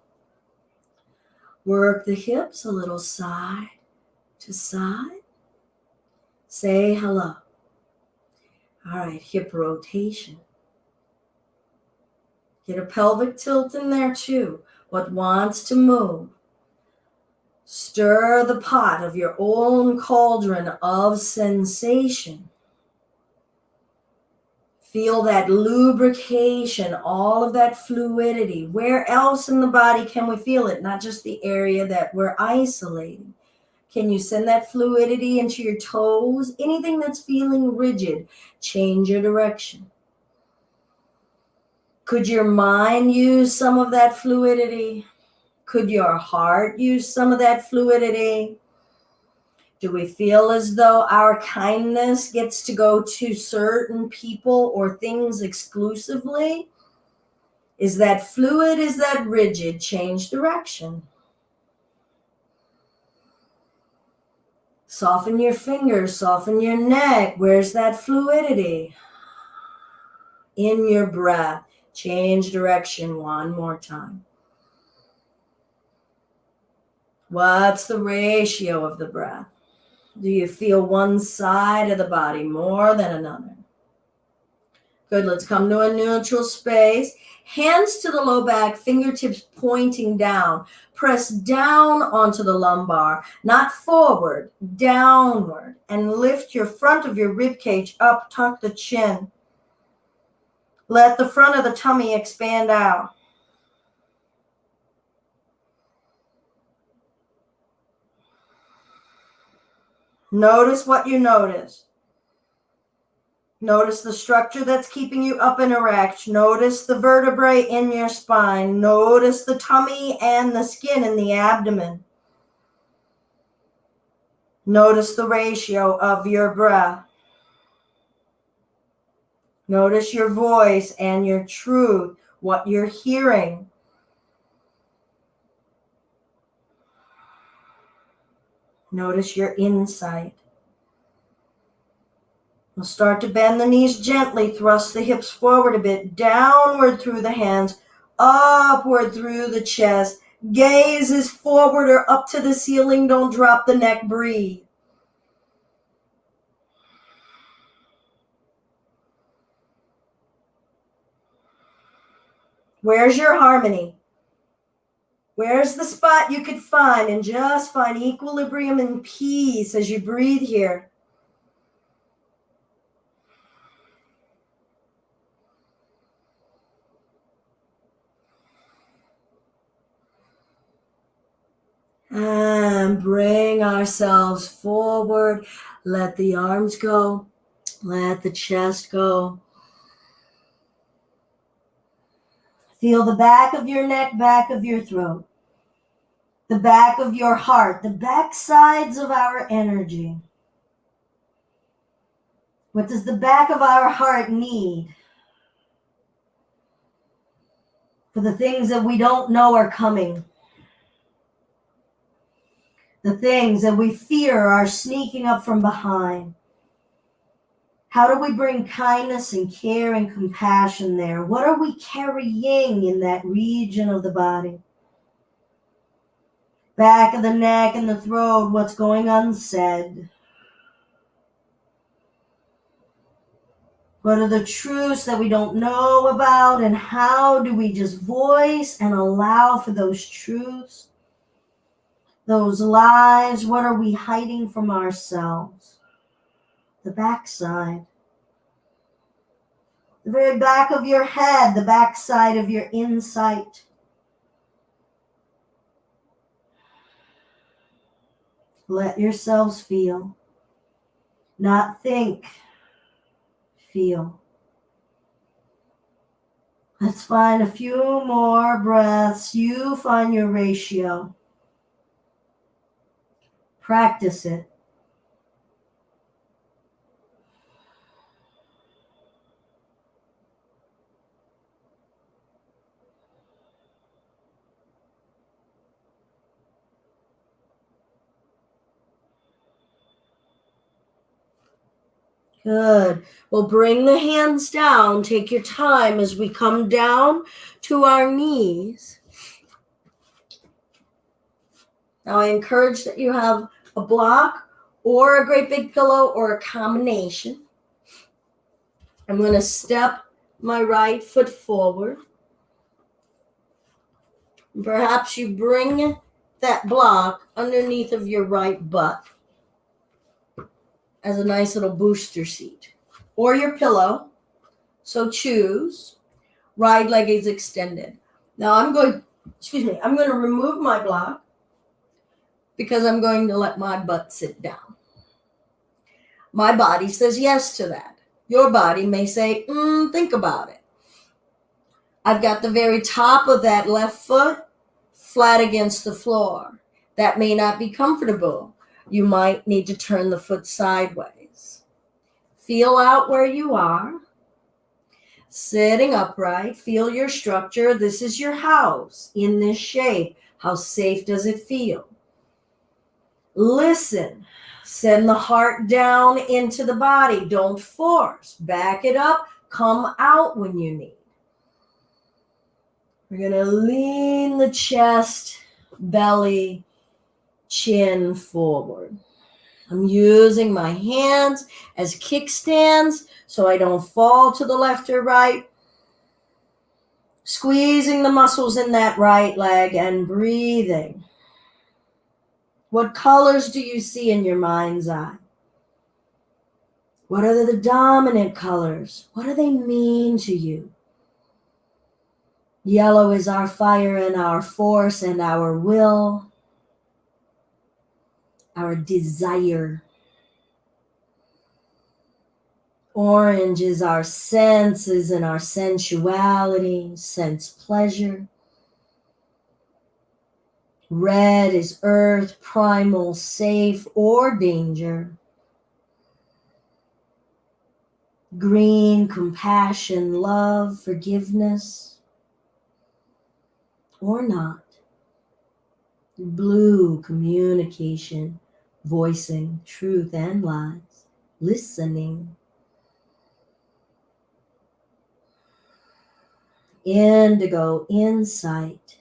Work the hips a little side to side. Say hello. All right, hip rotation. Get a pelvic tilt in there too. What wants to move? Stir the pot of your own cauldron of sensation. Feel that lubrication, all of that fluidity. Where else in the body can we feel it? Not just the area that we're isolating. Can you send that fluidity into your toes? Anything that's feeling rigid, change your direction. Could your mind use some of that fluidity? Could your heart use some of that fluidity? Do we feel as though our kindness gets to go to certain people or things exclusively? Is that fluid? Is that rigid? Change direction. Soften your fingers, soften your neck. Where's that fluidity? In your breath. Change direction one more time. What's the ratio of the breath? Do you feel one side of the body more than another? Good. Let's come to a neutral space. Hands to the low back, fingertips pointing down. Press down onto the lumbar, not forward, downward. And lift your front of your rib cage up, tuck the chin. Let the front of the tummy expand out. Notice what you notice. Notice the structure that's keeping you up and erect. Notice the vertebrae in your spine. Notice the tummy and the skin in the abdomen. Notice the ratio of your breath. Notice your voice and your truth, what you're hearing. Notice your insight. We'll start to bend the knees gently, thrust the hips forward a bit, downward through the hands, upward through the chest. Gaze is forward or up to the ceiling. Don't drop the neck. Breathe. Where's your harmony? Where's the spot you could find and just find equilibrium and peace as you breathe here? And bring ourselves forward. Let the arms go. Let the chest go. Feel the back of your neck, back of your throat, the back of your heart, the back sides of our energy. What does the back of our heart need? For the things that we don't know are coming. The things that we fear are sneaking up from behind. How do we bring kindness and care and compassion there? What are we carrying in that region of the body? Back of the neck and the throat, what's going unsaid? What are the truths that we don't know about, and how do we just voice and allow for those truths? Those lies, what are we hiding from ourselves? The backside. The very back of your head, the backside of your insight. Let yourselves feel. Not think. Feel. Let's find a few more breaths. You find your ratio. Practice it. Good. We'll bring the hands down. Take your time as we come down to our knees. Now I encourage that you have a block or a great big pillow or a combination. I'm going to step my right foot forward. Perhaps you bring that block underneath of your right butt as a nice little booster seat, or your pillow. So choose. Right leg is extended. Now I'm going to remove my block because I'm going to let my butt sit down. My body says yes to that. Your body may say, think about it. I've got the very top of that left foot flat against the floor. That may not be comfortable. You might need to turn the foot sideways. Feel out where you are. Sitting upright, feel your structure. This is your house in this shape. How safe does it feel? Listen. Send the heart down into the body. Don't force. Back it up. Come out when you need. We're going to lean the chest, belly, chin forward. I'm using my hands as kickstands so I don't fall to the left or right. Squeezing the muscles in that right leg and breathing. What colors do you see in your mind's eye? What are the dominant colors? What do they mean to you? Yellow is our fire and our force and our will, our desire. Orange is our senses and our sensuality, sense pleasure. Red is earth, primal, safe, or danger. Green, compassion, love, forgiveness, or not. Blue, communication, voicing truth and lies, listening. Indigo, insight,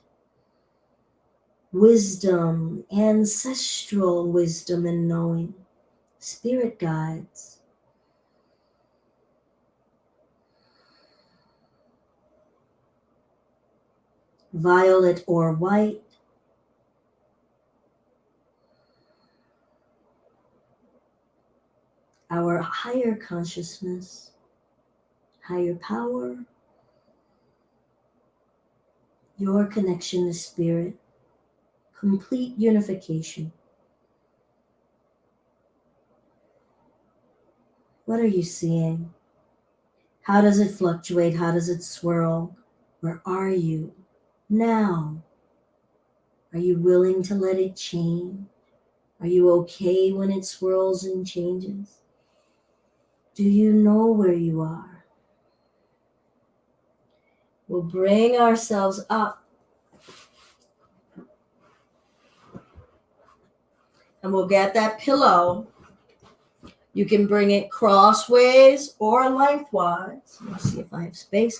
wisdom, ancestral wisdom and knowing, spirit guides. Violet or white, our higher consciousness, higher power, your connection to spirit, complete unification. What are you seeing? How does it fluctuate? How does it swirl? Where are you now? Are you willing to let it change? Are you okay when it swirls and changes? Do you know where you are? We'll bring ourselves up and we'll get that pillow. You can bring it crossways or lengthwise. Let's see if I have space.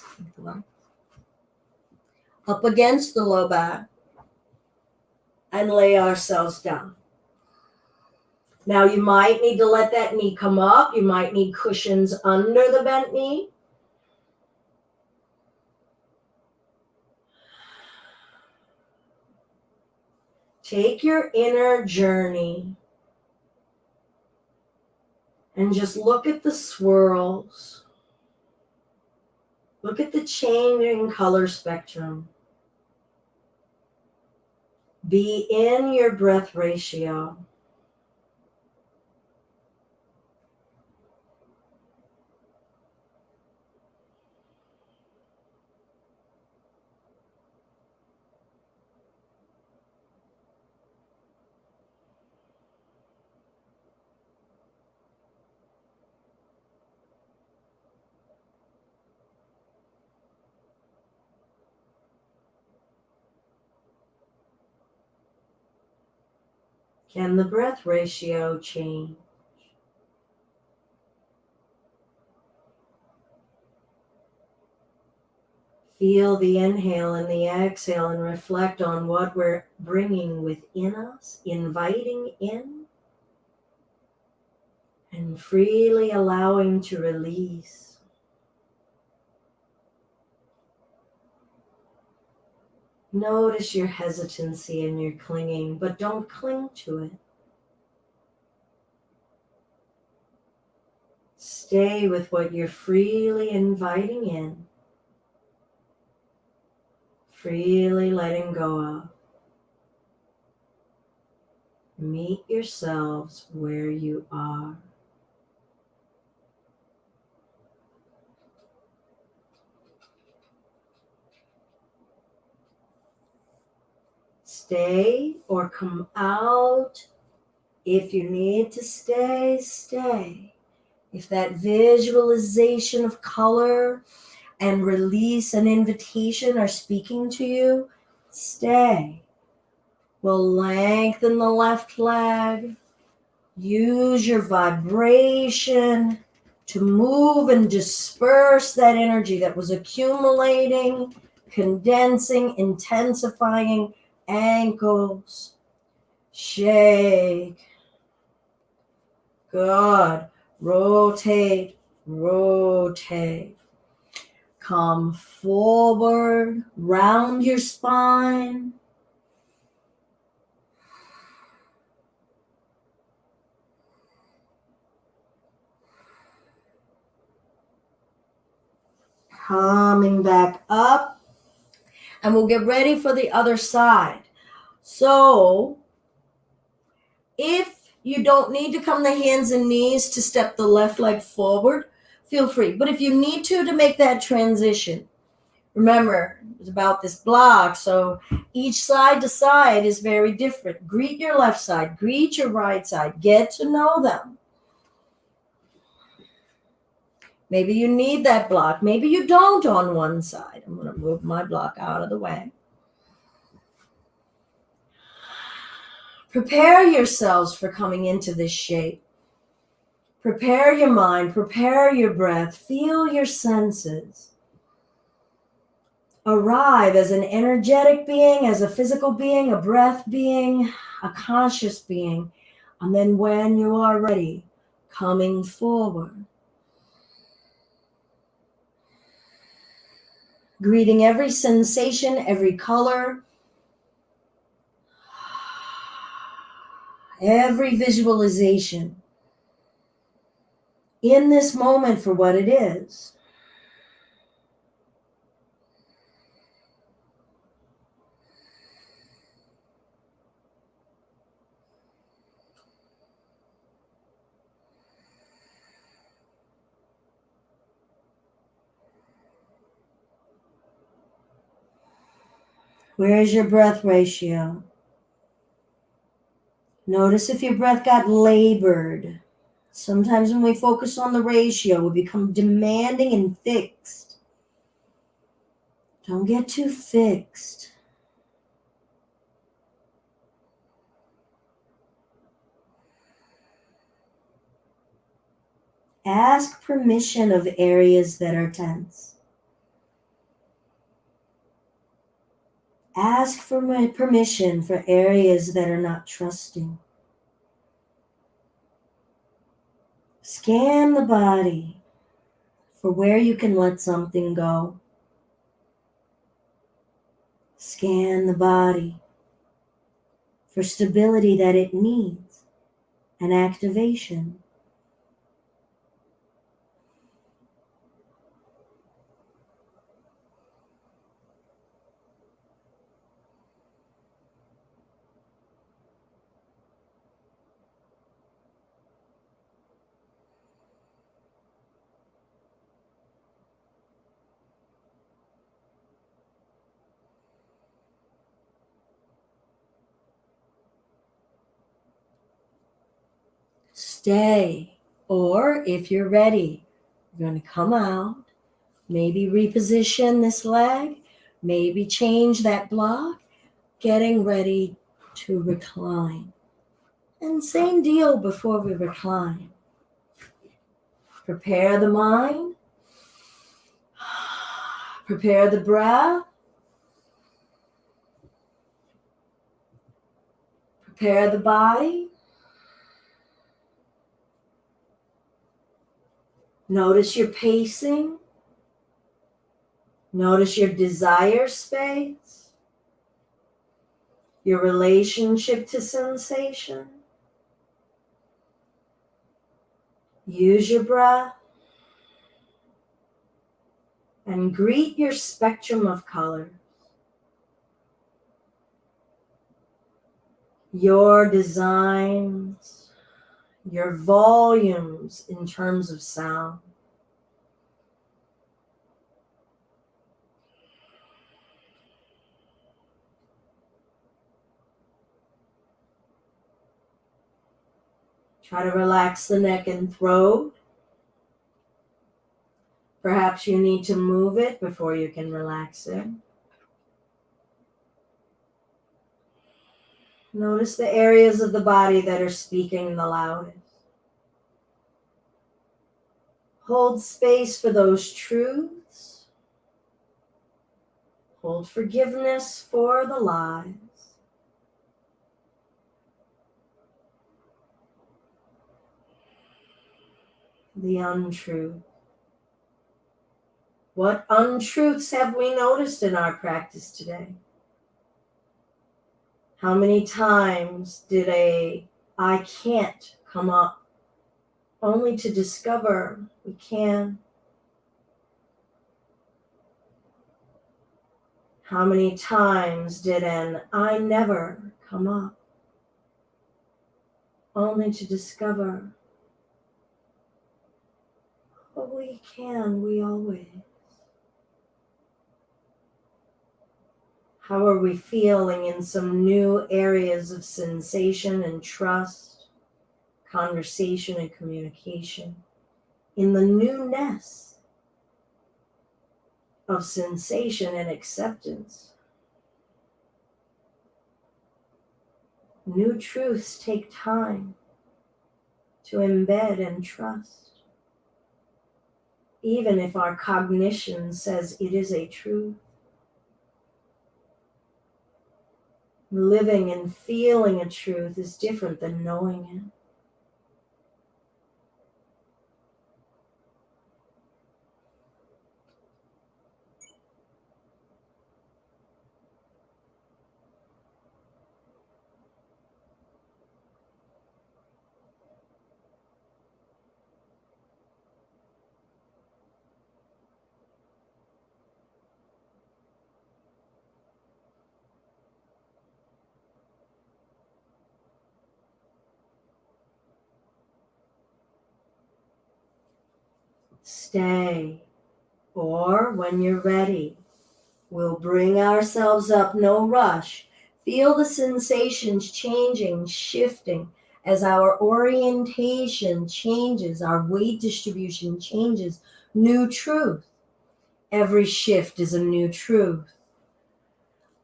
Up against the low back and lay ourselves down. Now you might need to let that knee come up. You might need cushions under the bent knee. Take your inner journey and just look at the swirls. Look at the changing color spectrum. Be in your breath ratio. Can the breath ratio change? Feel the inhale and the exhale and reflect on what we're bringing within us, inviting in, and freely allowing to release. Notice your hesitancy and your clinging, but don't cling to it. Stay with what you're freely inviting in, freely letting go of. Meet yourselves where you are. Stay or come out. If you need to stay, stay. If that visualization of color and release and invitation are speaking to you, stay. We'll lengthen the left leg. Use your vibration to move and disperse that energy that was accumulating, condensing, intensifying. Ankles, shake. Good. Rotate, rotate. Come forward, round your spine. Coming back up. And we'll get ready for the other side. So, if you don't need to come the hands and knees to step the left leg forward, feel free. But if you need to make that transition, remember, it's about this block. So each side to side is very different. Greet your left side, greet your right side, get to know them. Maybe you need that block. Maybe you don't on one side. I'm going to move my block out of the way. Prepare yourselves for coming into this shape. Prepare your mind, prepare your breath, feel your senses. Arrive as an energetic being, as a physical being, a breath being, a conscious being. And then when you are ready, coming forward. Greeting every sensation, every color, every visualization in this moment for what it is. Where is your breath ratio? Notice if your breath got labored. Sometimes when we focus on the ratio, we become demanding and fixed. Don't get too fixed. Ask permission of areas that are tense. Ask for my permission for areas that are not trusting. Scan the body for where you can let something go. Scan the body for stability that it needs and activation. Stay, or if you're ready, you're going to come out, maybe reposition this leg, maybe change that block, getting ready to recline. And same deal before we recline. Prepare the mind, prepare the breath, prepare the body. Notice your pacing. Notice your desire space, your relationship to sensation. Use your breath and greet your spectrum of colors. Your designs, your volumes in terms of sound. Try to relax the neck and throat. Perhaps you need to move it before you can relax it. Notice the areas of the body that are speaking the loudest. Hold space for those truths. Hold forgiveness for the lies. the untruth. What untruths have we noticed in our practice today? How many times did I can't come up, only to discover we can? How many times did an I never come up, only to discover, oh, we can, we always. How are we feeling in some new areas of sensation and trust, conversation and communication, in the newness of sensation and acceptance? New truths take time to embed and trust, even if our cognition says it is a truth. Living and feeling a truth is different than knowing it. Stay, or when you're ready, we'll bring ourselves up, no rush. Feel the sensations changing, shifting as our orientation changes, our weight distribution changes. New truth. Every shift is a new truth.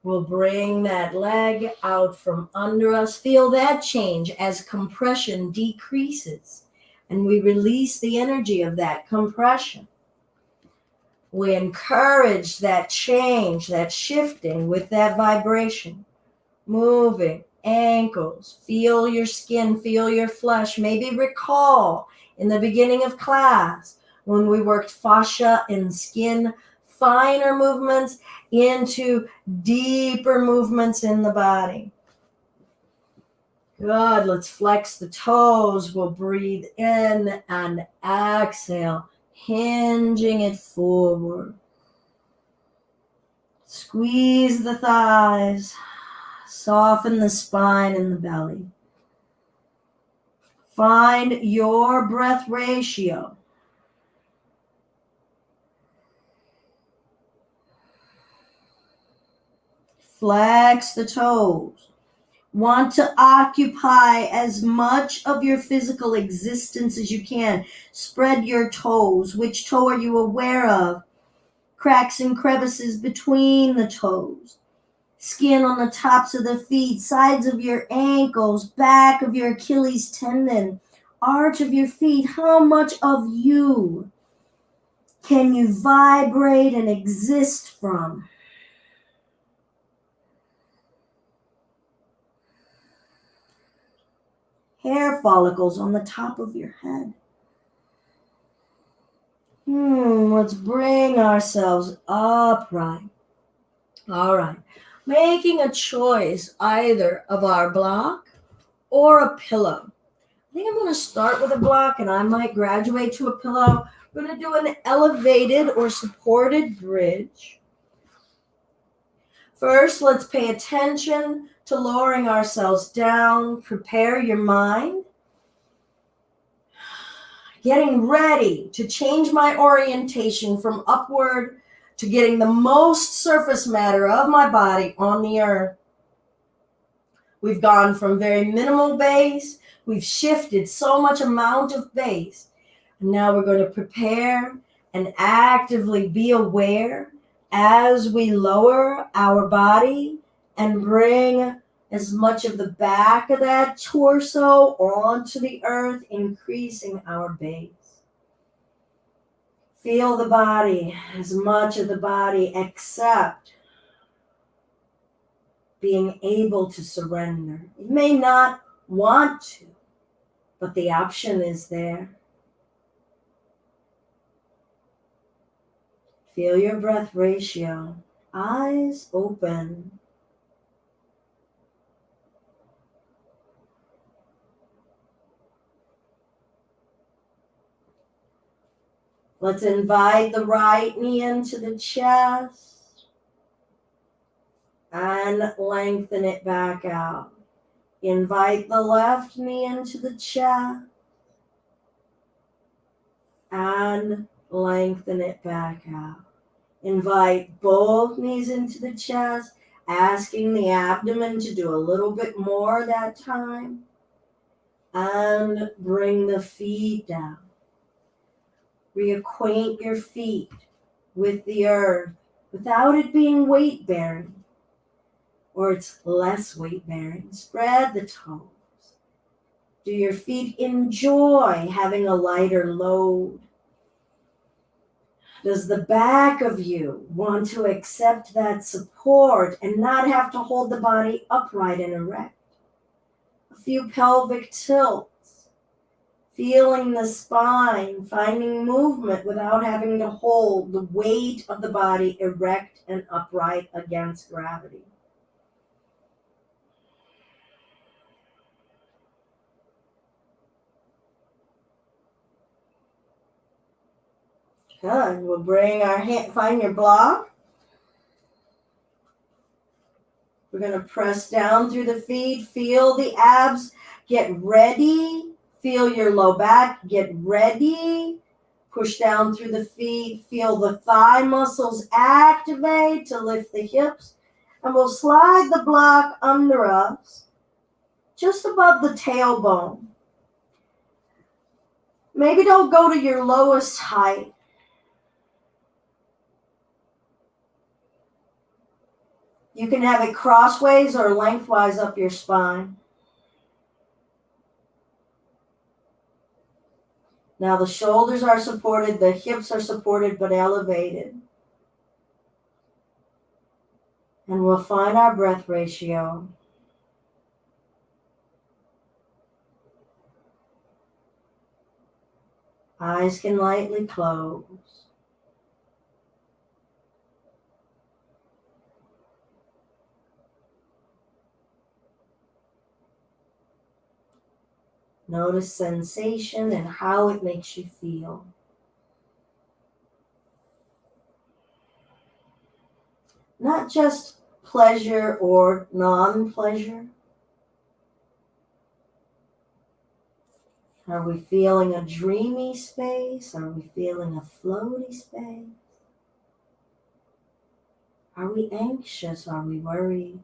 We'll bring that leg out from under us. Feel that change as compression decreases, and we release the energy of that compression. We encourage that change, that shifting with that vibration. Moving ankles, feel your skin, feel your flesh. Maybe recall in the beginning of class when we worked fascia and skin, finer movements into deeper movements in the body. Good. Let's flex the toes. We'll breathe in and exhale, hinging it forward. Squeeze the thighs. Soften the spine and the belly. Find your breath ratio. Flex the toes. Want to occupy as much of your physical existence as you can. Spread your toes. Which toe are you aware of? Cracks and crevices between the toes. Skin on the tops of the feet, sides of your ankles, back of your Achilles tendon, arch of your feet. How much of you can you vibrate and exist from? Hair follicles on the top of your head. Let's bring ourselves upright. All right. Making a choice either of our block or a pillow. I think I'm going to start with a block and I might graduate to a pillow. We're going to do an elevated or supported bridge. First, let's pay attention to lowering ourselves down. Prepare your mind. Getting ready to change my orientation from upward to getting the most surface matter of my body on the earth. We've gone from very minimal base. We've shifted so much amount of base. And now we're going to prepare and actively be aware as we lower our body and bring as much of the back of that torso onto the earth, increasing our base. Feel the body, as much of the body, except being able to surrender. You may not want to, but the option is there. Feel your breath ratio. Eyes open. Let's invite the right knee into the chest and lengthen it back out. Invite the left knee into the chest and lengthen it back out. Invite both knees into the chest, asking the abdomen to do a little bit more that time. And bring the feet down. Reacquaint your feet with the earth without it being weight bearing, or it's less weight bearing. Spread the toes. Do your feet enjoy having a lighter load? Does the back of you want to accept that support and not have to hold the body upright and erect? A few pelvic tilts. Feeling the spine, finding movement without having to hold the weight of the body erect and upright against gravity. Good. We'll bring our hand, find your block. We're going to press down through the feet. Feel the abs. Get ready. Feel your low back. Get ready. Push down through the feet. Feel the thigh muscles activate to lift the hips. And we'll slide the block under us, just above the tailbone. Maybe don't go to your lowest height. You can have it crossways or lengthwise up your spine. Now the shoulders are supported, the hips are supported but elevated. And we'll find our breath ratio. Eyes can lightly close. Notice sensation and how it makes you feel. Not just pleasure or non-pleasure. Are we feeling a dreamy space? Are we feeling a floaty space? Are we anxious? Are we worried?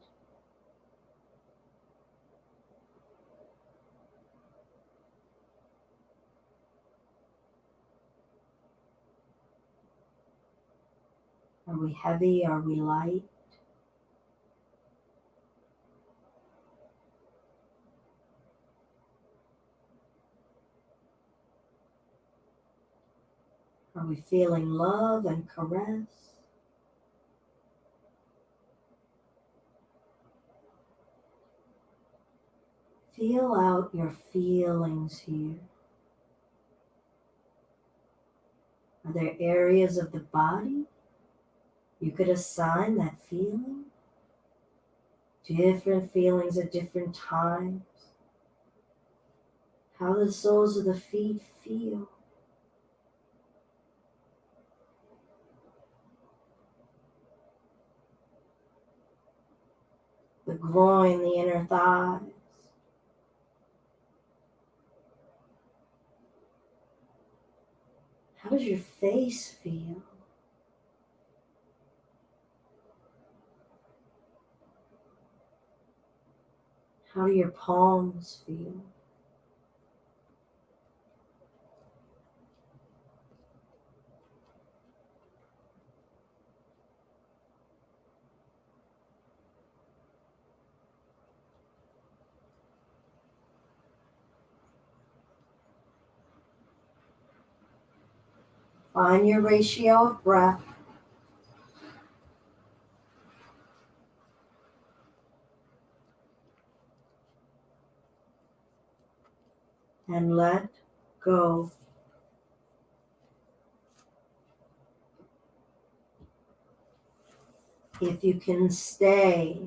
Are we heavy? Are we light? Are we feeling love and caress? Feel out your feelings here. Are there areas of the body you could assign that feeling? Different feelings at different times. How do the soles of the feet feel? The groin, the inner thighs. How does your face feel? How do your palms feel? Find your ratio of breath. And let go. If you can stay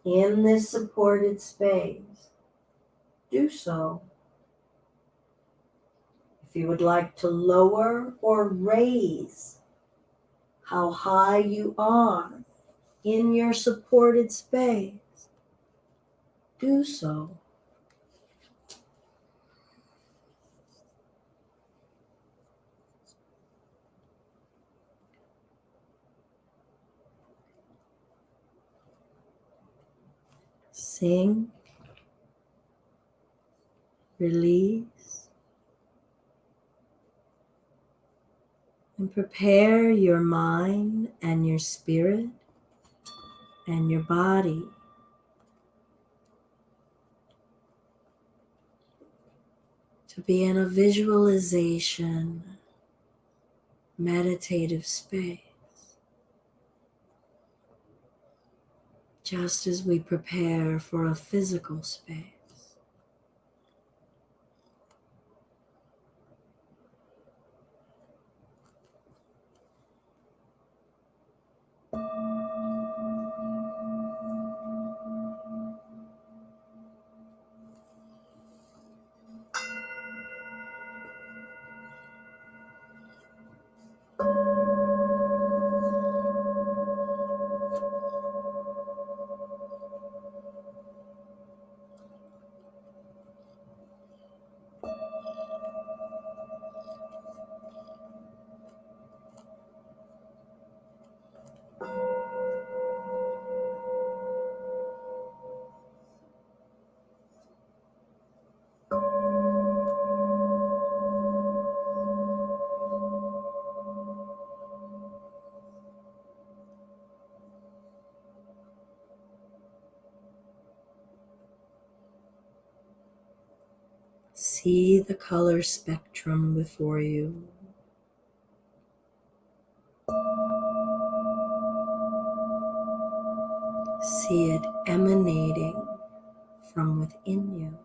in this supported space, do so. If you would like to lower or raise how high you are in your supported space, do so. Sink, release, and prepare your mind and your spirit and your body to be in a visualization, meditative space, just as we prepare for a physical space. See the color spectrum before you. See it emanating from within you.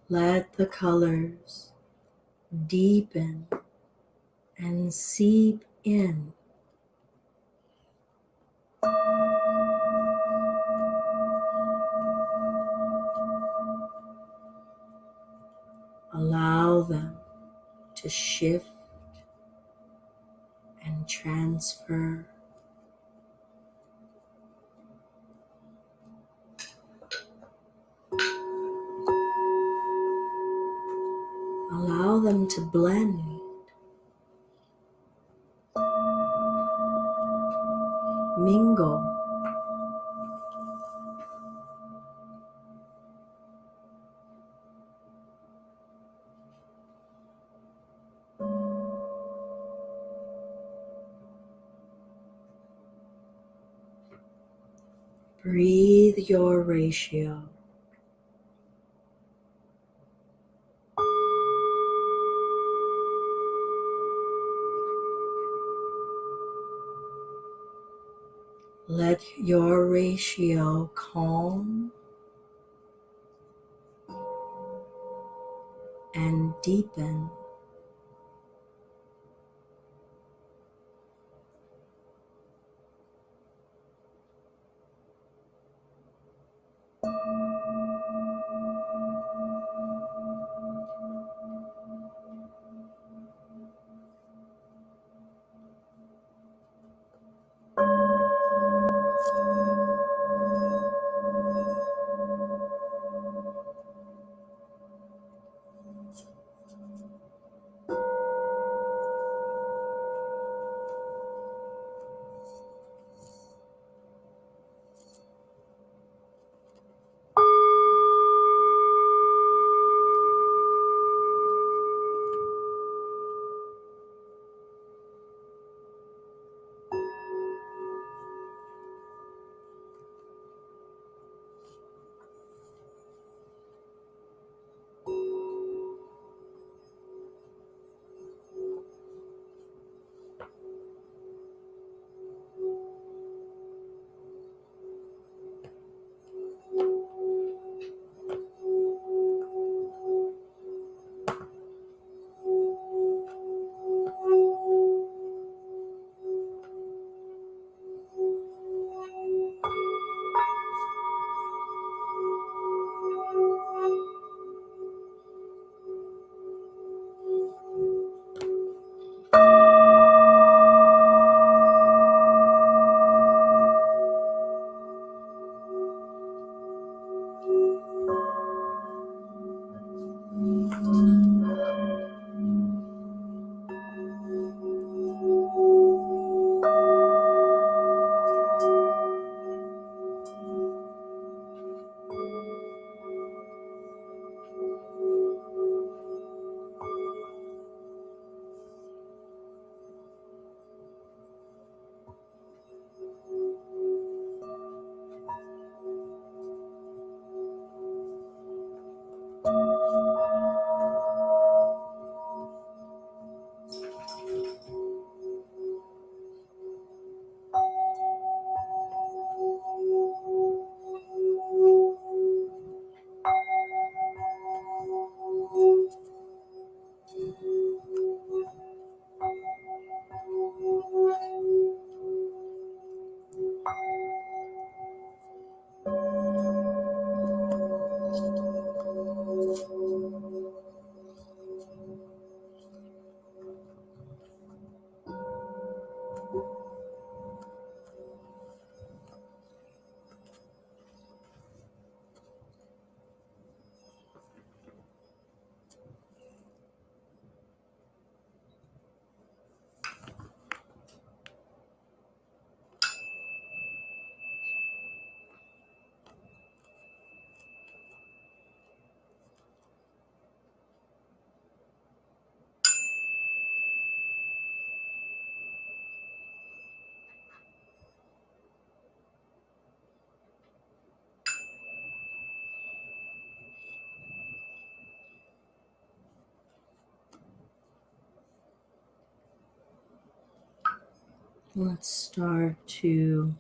Let the colors deepen and seep in. Allow them to shift and transfer. Allow them to blend. Mingle. Breathe your ratio. Let your ratio calm and deepen. Let's start to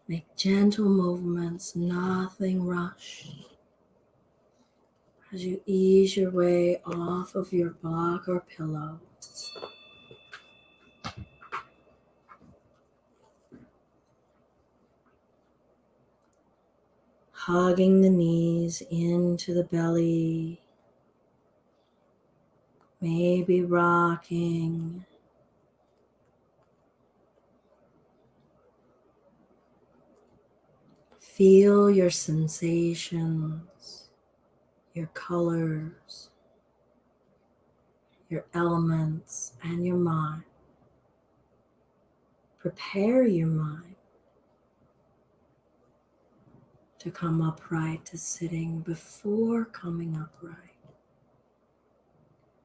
make gentle movements, nothing rushed. As you ease your way off of your block or pillow, hugging the knees into the belly, maybe rocking. Feel your sensations, your colors, your elements, and your mind. Prepare your mind to come upright to sitting before coming upright.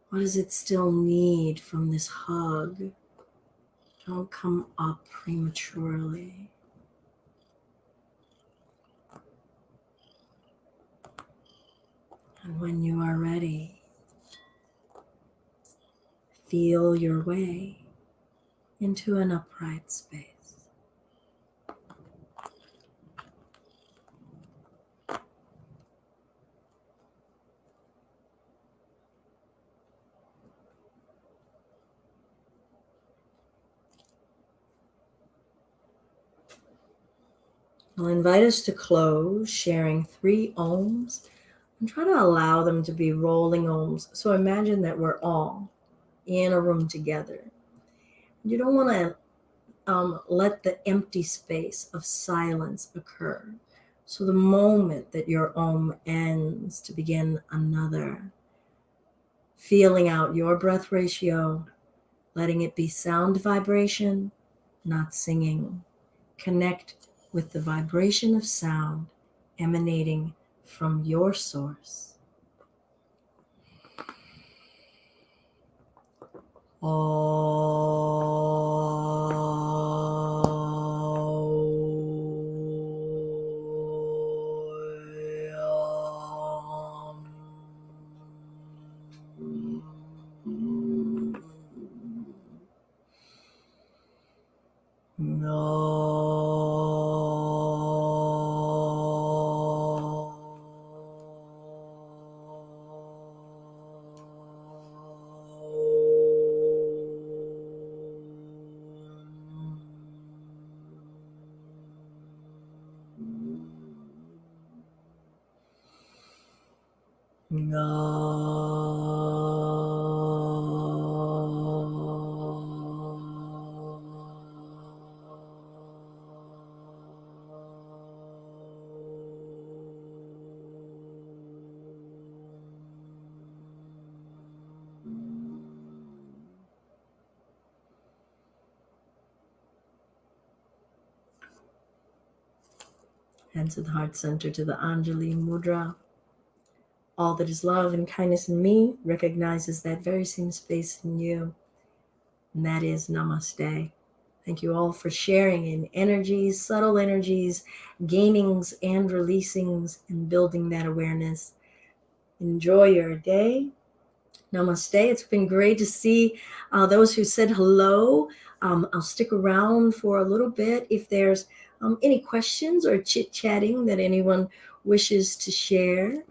What does it still need from this hug? Don't come up prematurely. And when you are ready, feel your way into an upright space. I'll invite us to close, sharing 3 ohms, and try to allow them to be rolling ohms. So imagine that we're all in a room together. You don't want to let the empty space of silence occur. So the moment that your ohm ends, to begin another, feeling out your breath ratio, letting it be sound vibration, not singing. Connect with the vibration of sound emanating from your source. Hands at the heart center to the Anjali Mudra. All that is love and kindness in me recognizes that very same space in you. And that is Namaste. Thank you all for sharing in energies, subtle energies, gainings and releasings, and building that awareness. Enjoy your day. Namaste. It's been great to see those who said hello. I'll stick around for a little bit if there's any questions or chit-chatting that anyone wishes to share.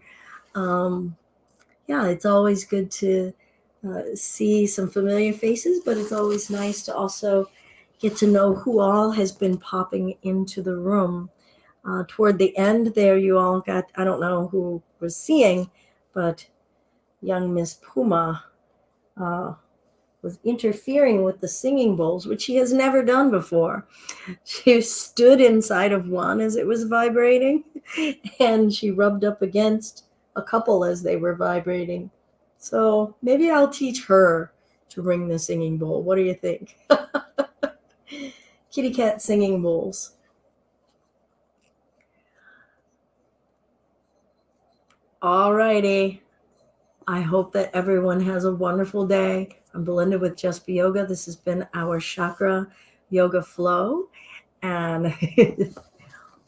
Yeah, it's always good to see some familiar faces, but it's always nice to also get to know who all has been popping into the room. Toward the end there, you all got, I don't know who was seeing, but young Miss Puma was interfering with the singing bowls, which she has never done before. She stood inside of one as it was vibrating, and she rubbed up against a couple as they were vibrating. So maybe I'll teach her to ring the singing bowl. What do you think? Kitty cat singing bowls. All righty. I hope that everyone has a wonderful day. I'm Belinda with Just Be Yoga. This has been our Chakra Yoga Flow. And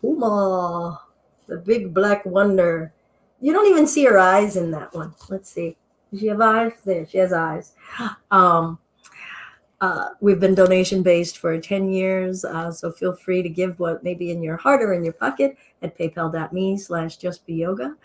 Uma, the big black wonder. You don't even see her eyes in that one. Let's see. Does she have eyes? There, she has eyes. We've been donation based for 10 years, so feel free to give what may be in your heart or in your pocket at paypal.me/justbeyoga.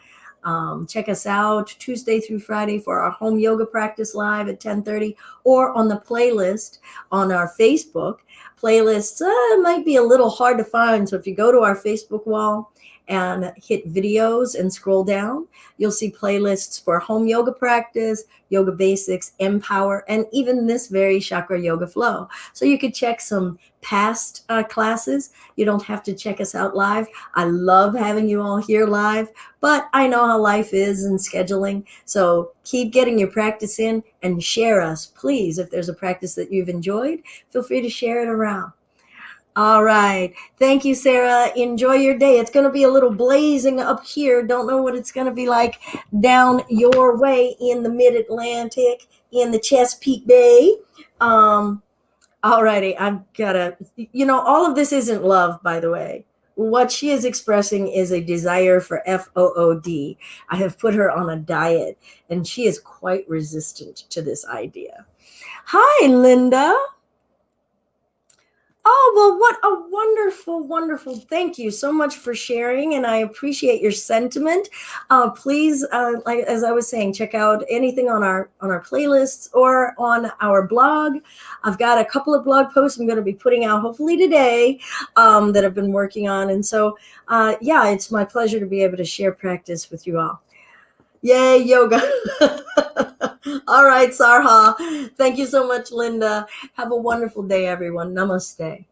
Check us out Tuesday through Friday for our home yoga practice live at 10:30, or on the playlist on our Facebook. Playlists might be a little hard to find, so if you go to our Facebook wall and hit videos and scroll down, you'll see playlists for home yoga practice, yoga basics, empower, and even this very chakra yoga flow. So you could check some past classes. You don't have to check us out live. I love having you all here live, but I know how life is and scheduling. So keep getting your practice in and share us, please. If there's a practice that you've enjoyed, feel free to share it around. All right. Thank you, Sarah. Enjoy your day. It's going to be a little blazing up here. Don't know what it's going to be like down your way in the mid-Atlantic, in the Chesapeake Bay. All righty. I've got to, all of this isn't love, by the way. What she is expressing is a desire for FOOD. I have put her on a diet, and she is quite resistant to this idea. Hi, Linda. Oh, well, what a wonderful, wonderful. Thank you so much for sharing, and I appreciate your sentiment. Please, like as I was saying, check out anything on our playlists or on our blog. I've got a couple of blog posts I'm going to be putting out hopefully today that I've been working on. And so, yeah, it's my pleasure to be able to share practice with you all. Yay, yoga. All right, Sarha. Thank you so much, Linda. Have a wonderful day, everyone. Namaste.